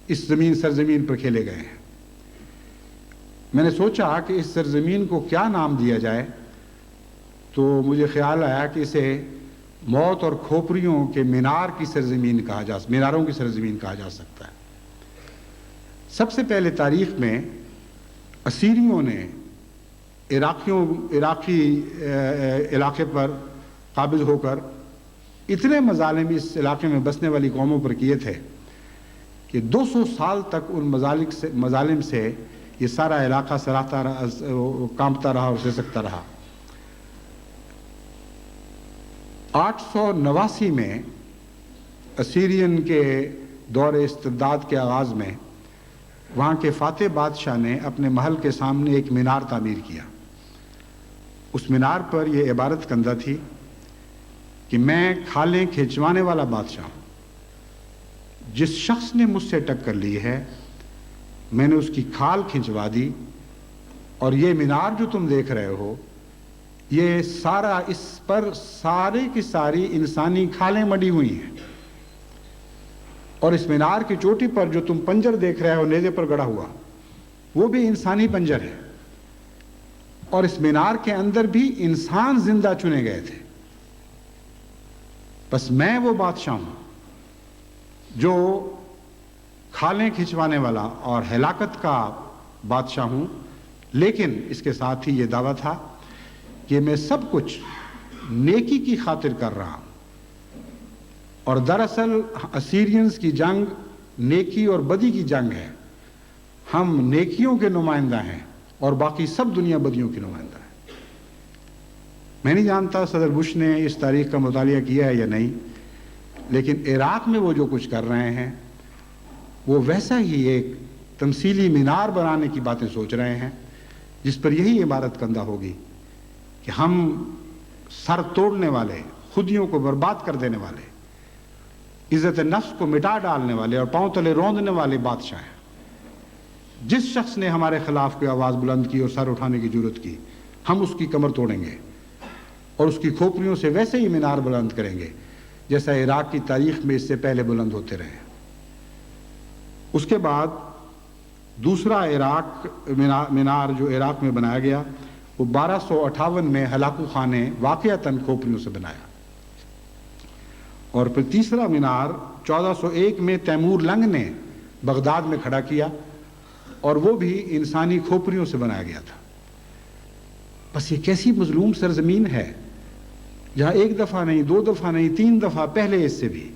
اس سرزمین پر کھیلے گئے ہیں. میں نے سوچا کہ اس سرزمین کو کیا نام دیا جائے تو مجھے خیال آیا کہ اسے موت اور کھوپڑیوں کے میناروں کی سرزمین کہا جا سکتا ہے. سب سے پہلے تاریخ میں اسیریوں نے عراقی علاقے پر قابض ہو کر اتنے مظالم اس علاقے میں بسنے والی قوموں پر کیے تھے کہ 200 سال تک ان مظالم سے یہ سارا علاقہ کانپتا رہا اور سسکتا رہا. 889 میں اسیرین کے دور استبداد کے آغاز میں وہاں کے فاتح بادشاہ نے اپنے محل کے سامنے ایک مینار تعمیر کیا. اس مینار پر یہ عبارت کندہ تھی کہ میں کھالیں کھینچوانے والا بادشاہ ہوں. جس شخص نے مجھ سے ٹکر لی ہے میں نے اس کی کھال کھنچوا دی، اور یہ مینار جو تم دیکھ رہے ہو یہ سارا اس پر ساری کی ساری انسانی کھالیں مڑی ہوئی ہیں. اور اس مینار کی چوٹی پر جو تم پنجر دیکھ رہے ہو نیزے پر گڑا ہوا، وہ بھی انسانی پنجر ہے، اور اس مینار کے اندر بھی انسان زندہ چنے گئے تھے۔ بس میں وہ بادشاہ ہوں جو کھالیں کھنچوانے والا اور ہلاکت کا بادشاہ ہوں، لیکن اس کے ساتھ ہی یہ دعویٰ تھا کہ میں سب کچھ نیکی کی خاطر کر رہا ہوں۔ اور دراصل اسیرینز کی جنگ نیکی اور بدی کی جنگ ہے۔ ہم نیکیوں کے نمائندہ ہیں اور باقی سب دنیا بدیوں کی نمائندہ ہے۔ میں نہیں جانتا صدر بش نے اس تاریخ کا مطالعہ کیا ہے یا نہیں، لیکن عراق میں وہ جو کچھ کر رہے ہیں وہ ویسا ہی ایک تمثیلی مینار بنانے کی باتیں سوچ رہے ہیں، جس پر یہی عبارت کندہ ہوگی کہ ہم سر توڑنے والے، خودیوں کو برباد کر دینے والے، عزت نفس کو مٹا ڈالنے والے اور پاؤں تلے روندنے والے بادشاہ ہیں۔ جس شخص نے ہمارے خلاف کوئی آواز بلند کی اور سر اٹھانے کی جرت کی، ہم اس کی کمر توڑیں گے اور اس کی کھوپڑیوں سے ویسے ہی مینار بلند کریں گے جیسا عراق کی تاریخ میں اس سے پہلے بلند ہوتے رہے۔ اس کے بعد دوسرا مینار جو عراق میں بنایا گیا وہ 1258 میں ہلاکو خان نے واقعتاً کھوپڑیوں سے بنایا، اور پھر تیسرا مینار 1401 میں تیمور لنگ نے بغداد میں کھڑا کیا، اور وہ بھی انسانی کھوپڑیوں سے بنایا گیا تھا۔ بس یہ کیسی مظلوم سرزمین ہے جہاں ایک دفعہ نہیں، دو دفعہ نہیں، 3 دفعہ پہلے اس سے بھی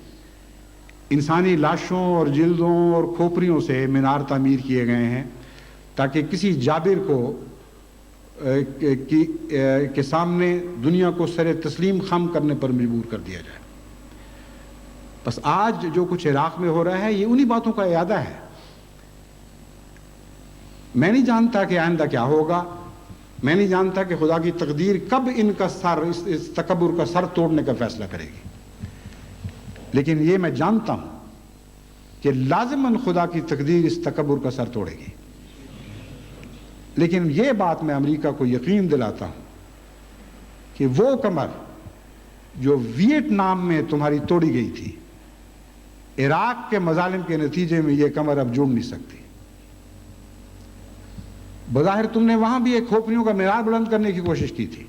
انسانی لاشوں اور جلدوں اور کھوپڑیوں سے مینار تعمیر کیے گئے ہیں، تاکہ کسی جابر کو کے سامنے دنیا کو سر تسلیم خم کرنے پر مجبور کر دیا جائے۔ بس آج جو کچھ عراق میں ہو رہا ہے یہ انہی باتوں کا اعادہ ہے۔ میں نہیں جانتا کہ آئندہ کیا ہوگا، میں نہیں جانتا کہ خدا کی تقدیر کب ان کا سر، اس تکبر کا سر توڑنے کا فیصلہ کرے گی، لیکن یہ میں جانتا ہوں کہ لازماً خدا کی تقدیر اس تکبر کا سر توڑے گی۔ لیکن یہ بات میں امریکہ کو یقین دلاتا ہوں کہ وہ کمر جو ویتنام میں تمہاری توڑی گئی تھی، عراق کے مظالم کے نتیجے میں یہ کمر اب جوڑ نہیں سکتی۔ بظاہر تم نے وہاں بھی ایک کھوپڑیوں کا مینار بلند کرنے کی کوشش کی تھی،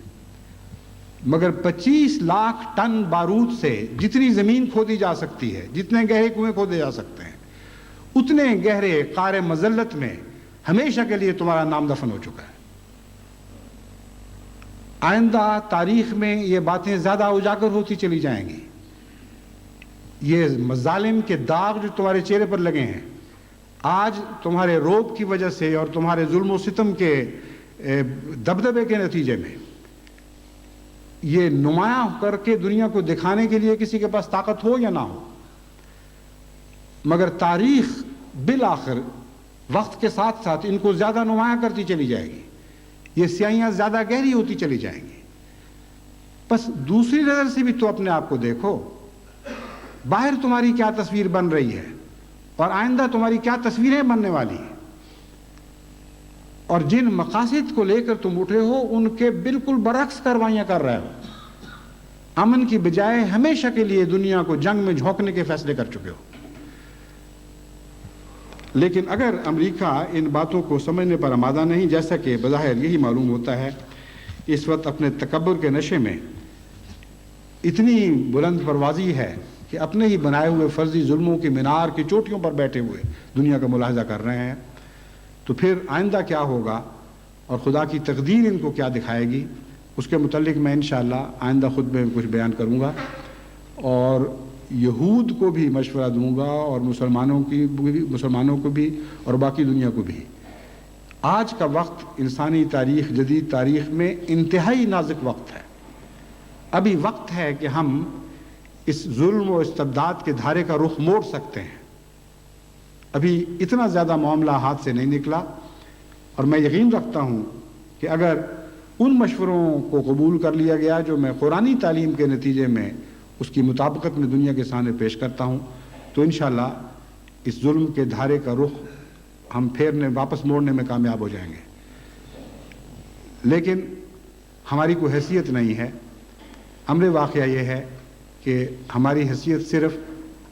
مگر 25 لاکھ ٹن بارود سے جتنی زمین کھودی جا سکتی ہے، جتنے گہرے کنویں کھودے جا سکتے ہیں، اتنے گہرے قعر مذلت میں ہمیشہ کے لیے تمہارا نام دفن ہو چکا ہے۔ آئندہ تاریخ میں یہ باتیں زیادہ اجاگر ہوتی چلی جائیں گی۔ یہ مظالم کے داغ جو تمہارے چہرے پر لگے ہیں، آج تمہارے روب کی وجہ سے اور تمہارے ظلم و ستم کے دبدبے کے نتیجے میں، یہ نمایاں کر کے دنیا کو دکھانے کے لیے کسی کے پاس طاقت ہو یا نہ ہو، مگر تاریخ بالآخر وقت کے ساتھ ساتھ ان کو زیادہ نمایاں کرتی چلی جائے گی، یہ سیاہیاں زیادہ گہری ہوتی چلی جائیں گی۔ بس دوسری نظر سے بھی تو اپنے آپ کو دیکھو، باہر تمہاری کیا تصویر بن رہی ہے اور آئندہ تمہاری کیا تصویریں بننے والی ہیں، اور جن مقاصد کو لے کر تم اٹھے ہو ان کے بالکل برعکس کاروائیاں کر رہے ہو۔ امن کی بجائے ہمیشہ کے لیے دنیا کو جنگ میں جھونکنے کے فیصلے کر چکے ہو۔ لیکن اگر امریکہ ان باتوں کو سمجھنے پر آمادہ نہیں، جیسا کہ بظاہر یہی معلوم ہوتا ہے، اس وقت اپنے تکبر کے نشے میں اتنی بلند پروازی ہے کہ اپنے ہی بنائے ہوئے فرضی ظلموں کے مینار کی چوٹیوں پر بیٹھے ہوئے دنیا کا ملاحظہ کر رہے ہیں، تو پھر آئندہ کیا ہوگا اور خدا کی تقدیر ان کو کیا دکھائے گی، اس کے متعلق میں انشاءاللہ آئندہ خطبے میں کچھ بیان کروں گا، اور یہود کو بھی مشورہ دوں گا اور مسلمانوں کو بھی اور باقی دنیا کو بھی۔ آج کا وقت انسانی تاریخ، جدید تاریخ میں انتہائی نازک وقت ہے۔ ابھی وقت ہے کہ ہم اس ظلم و استبداد کے دھارے کا رخ موڑ سکتے ہیں۔ ابھی اتنا زیادہ معاملہ ہاتھ سے نہیں نکلا، اور میں یقین رکھتا ہوں کہ اگر ان مشوروں کو قبول کر لیا گیا جو میں قرآنی تعلیم کے نتیجے میں اس کی مطابقت میں دنیا کے سامنے پیش کرتا ہوں، تو انشاءاللہ اس ظلم کے دھارے کا رخ ہم پھیرنے، واپس موڑنے میں کامیاب ہو جائیں گے۔ لیکن ہماری کوئی حیثیت نہیں ہے۔ امر واقعہ یہ ہے کہ ہماری حیثیت صرف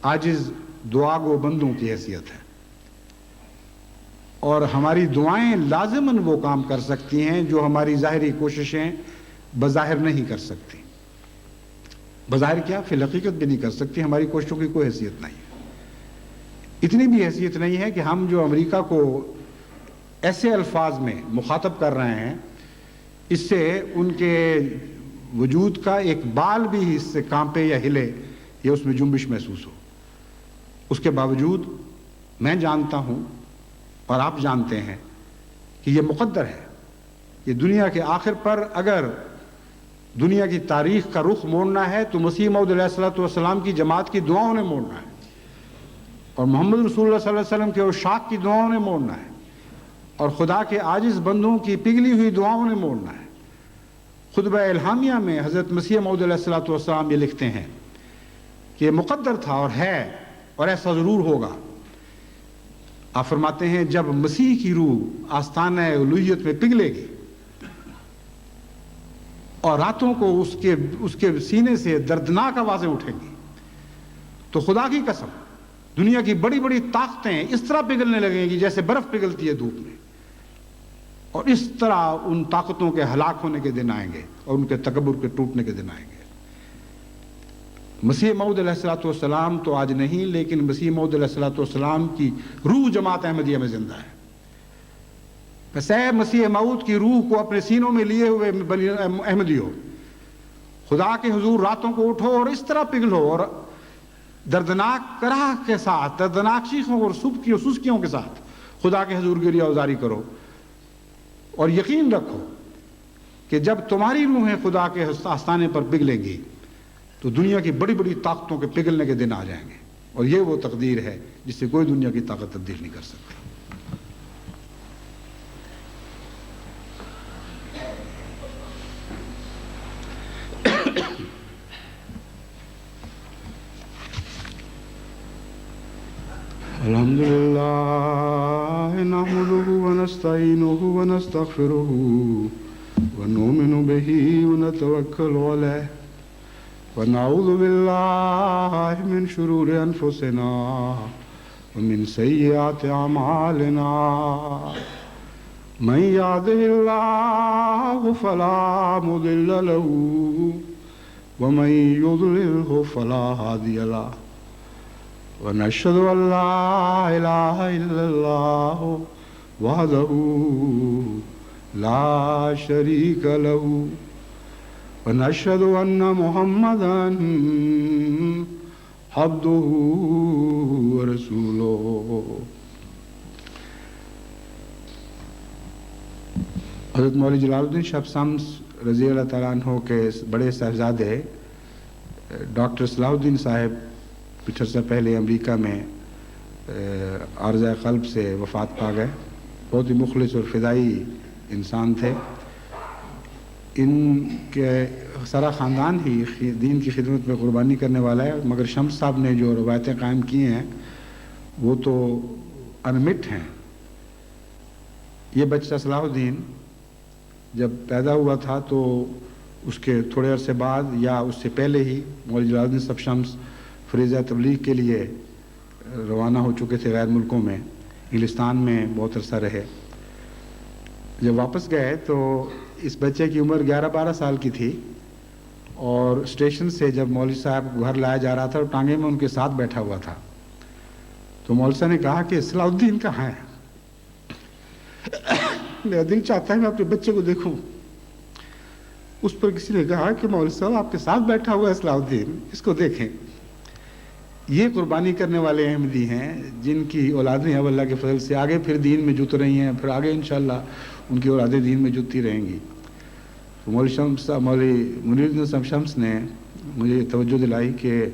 عاجز دعا گو بندوں کی حیثیت ہے، اور ہماری دعائیں لازماً وہ کام کر سکتی ہیں جو ہماری ظاہری کوششیں بظاہر نہیں کر سکتی. بظاہر کیا، فی الحقیقت بھی نہیں کر سکتی. ہماری کوششوں کی کوئی حیثیت نہیں ہے. اتنی بھی حیثیت نہیں ہے کہ ہم جو امریکہ کو ایسے الفاظ میں مخاطب کر رہے ہیں، اس سے ان کے وجود کا ایک بال بھی اس سے کانپے یا ہلے یا اس میں جنبش محسوس ہو. اس کے باوجود میں جانتا ہوں اور آپ جانتے ہیں کہ یہ مقدر ہے. یہ دنیا کے آخر پر اگر دنیا کی تاریخ کا رخ موڑنا ہے تو مسیح موعود علیہ الصلوۃ والسلام کی جماعت کی دعاؤں نے موڑنا ہے، اور محمد رسول اللہ صلی اللہ علیہ وسلم کے عشاق کی دعاؤں نے موڑنا ہے، اور خدا کے عاجز بندوں کی پگھلی ہوئی دعاؤں نے موڑنا ہے. خطبہ الہامیہ میں حضرت مسیح موعود علیہ الصلوۃ والسلام یہ لکھتے ہیں کہ یہ مقدر تھا اور ہے اور ایسا ضرور ہوگا. آپ فرماتے ہیں جب مسیح کی روح آستانہ الوہیت میں پگھلے گی اور راتوں کو اس کے سینے سے دردناک آوازیں اٹھیں گی، تو خدا کی قسم دنیا کی بڑی بڑی طاقتیں اس طرح پگھلنے لگیں گی جیسے برف پگھلتی ہے دھوپ میں، اور اس طرح ان طاقتوں کے ہلاک ہونے کے دن آئیں گے اور ان کے تکبر کے ٹوٹنے کے دن آئیں گے. مسیح موعود علیہ الصلوۃ والسلام تو آج نہیں، لیکن مسیح موعود علیہ الصلوۃ والسلام کی روح جماعت احمدیہ میں زندہ ہے. بس اے مسیح موعود کی روح کو اپنے سینوں میں لیے ہوئے احمدیوں، خدا کے حضور راتوں کو اٹھو اور اس طرح پگھلو اور دردناک کرہ کے ساتھ، دردناک چیخوں اور سسکیوں کے ساتھ خدا کے حضور گریہ ازاری کرو، اور یقین رکھو کہ جب تمہاری روحیں خدا کے آستانے پر پگھلیں گی تو دنیا کی بڑی بڑی طاقتوں کے پگھلنے کے دن آ جائیں گے، اور یہ وہ تقدیر ہے جس سے کوئی دنیا کی طاقت تبدیل نہیں کر سکتی. الحمدللہ نحمده ونستعینه ونستغفره ونؤمن به ونتوکل علیہ ونعوذ باللہ من شرور انفسنا ومن سیئات اعمالنا من یهده اللہ فلا مضل له ومن یضللہ فلا ہادی له ونشهد أن لا إله إلا الله وحده لا شريك له ونشهد أن محمدا عبده ورسوله. حضرت مولوی جلال الدین شاہ شمس رضی اللہ تعالیٰ عنہ کے بڑے صاحبزادے ڈاکٹر صلاح الدین صاحب کچھ عرصہ پہلے امریکہ میں عارضہ قلب سے وفات پا گئے. بہت ہی مخلص اور فدائی انسان تھے. ان کے سارا خاندان ہی دین کی خدمت میں قربانی کرنے والا ہے، مگر شمس صاحب نے جو روایتیں قائم کی ہیں وہ تو انمٹ ہیں. یہ بچہ صلاح الدین جب پیدا ہوا تھا تو اس کے تھوڑے عرصے بعد یا اس سے پہلے ہی مولوی جلال الدین صاحب شمس فریضہ تبلیغ کے لیے روانہ ہو چکے تھے غیر ملکوں میں. انگلستان میں بہت عرصہ رہے. جب واپس گئے تو اس بچے کی عمر 11-12 سال کی تھی، اور اسٹیشن سے جب مولوی صاحب کو گھر لایا جا رہا تھا اور ٹانگے میں ان کے ساتھ بیٹھا ہوا تھا، تو مولوی صاحب نے کہا کہ صلاح الدین کہاں ہے؟ میرا دل چاہتا ہے میں اپنے بچے کو دیکھوں. اس پر کسی نے کہا کہ مولوی صاحب آپ کے ساتھ بیٹھا ہوا ہے صلاح الدین، اس کو دیکھیں. یہ قربانی کرنے والے احمدی ہیں جن کی اولادیں اب اللہ کے فضل سے آگے پھر دین میں جت رہی ہیں، پھر آگے انشاءاللہ ان کی اولادیں دین میں جتتی رہیں گی. تو مولوی منیر الدین صاحب شمس نے مجھے توجہ دلائی کہ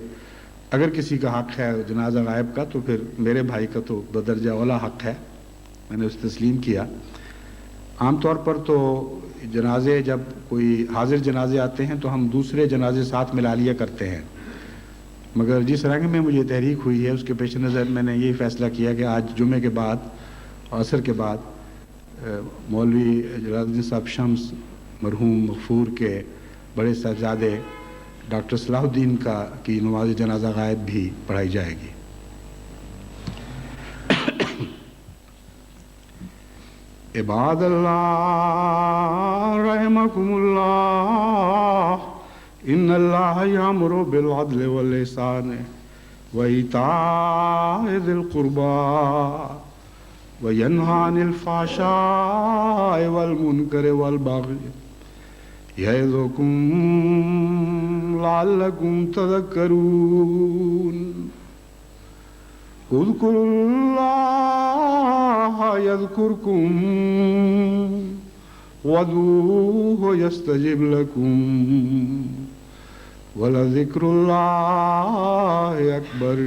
اگر کسی کا حق ہے جنازہ غائب کا تو پھر میرے بھائی کا تو بدرجہ اولا حق ہے. میں نے اسے تسلیم کیا. عام طور پر تو جنازے جب کوئی حاضر جنازے آتے ہیں تو ہم دوسرے جنازے ساتھ ملا لیا کرتے ہیں، مگر جس رنگ میں مجھے تحریک ہوئی ہے اس کے پیش نظر میں نے یہی فیصلہ کیا کہ آج جمعے کے بعد عصر کے بعد مولوی جلال الدین صاحب شمس مرحوم مغفور کے بڑے صاحبزادے ڈاکٹر صلاح الدین کی نماز جنازہ غائب بھی پڑھائی جائے گی. عباد اللہ رحمکم اللہ ان اللہ یامر بالعدل والاحسان وایتاء ذی القربى وینہی عن الفحشاء والمنکر والبغی یعظکم لعلکم تذکرون اذکروا اللہ یذکرکم وادعوہ یستجب لکم ولذکر اللہ اکبر.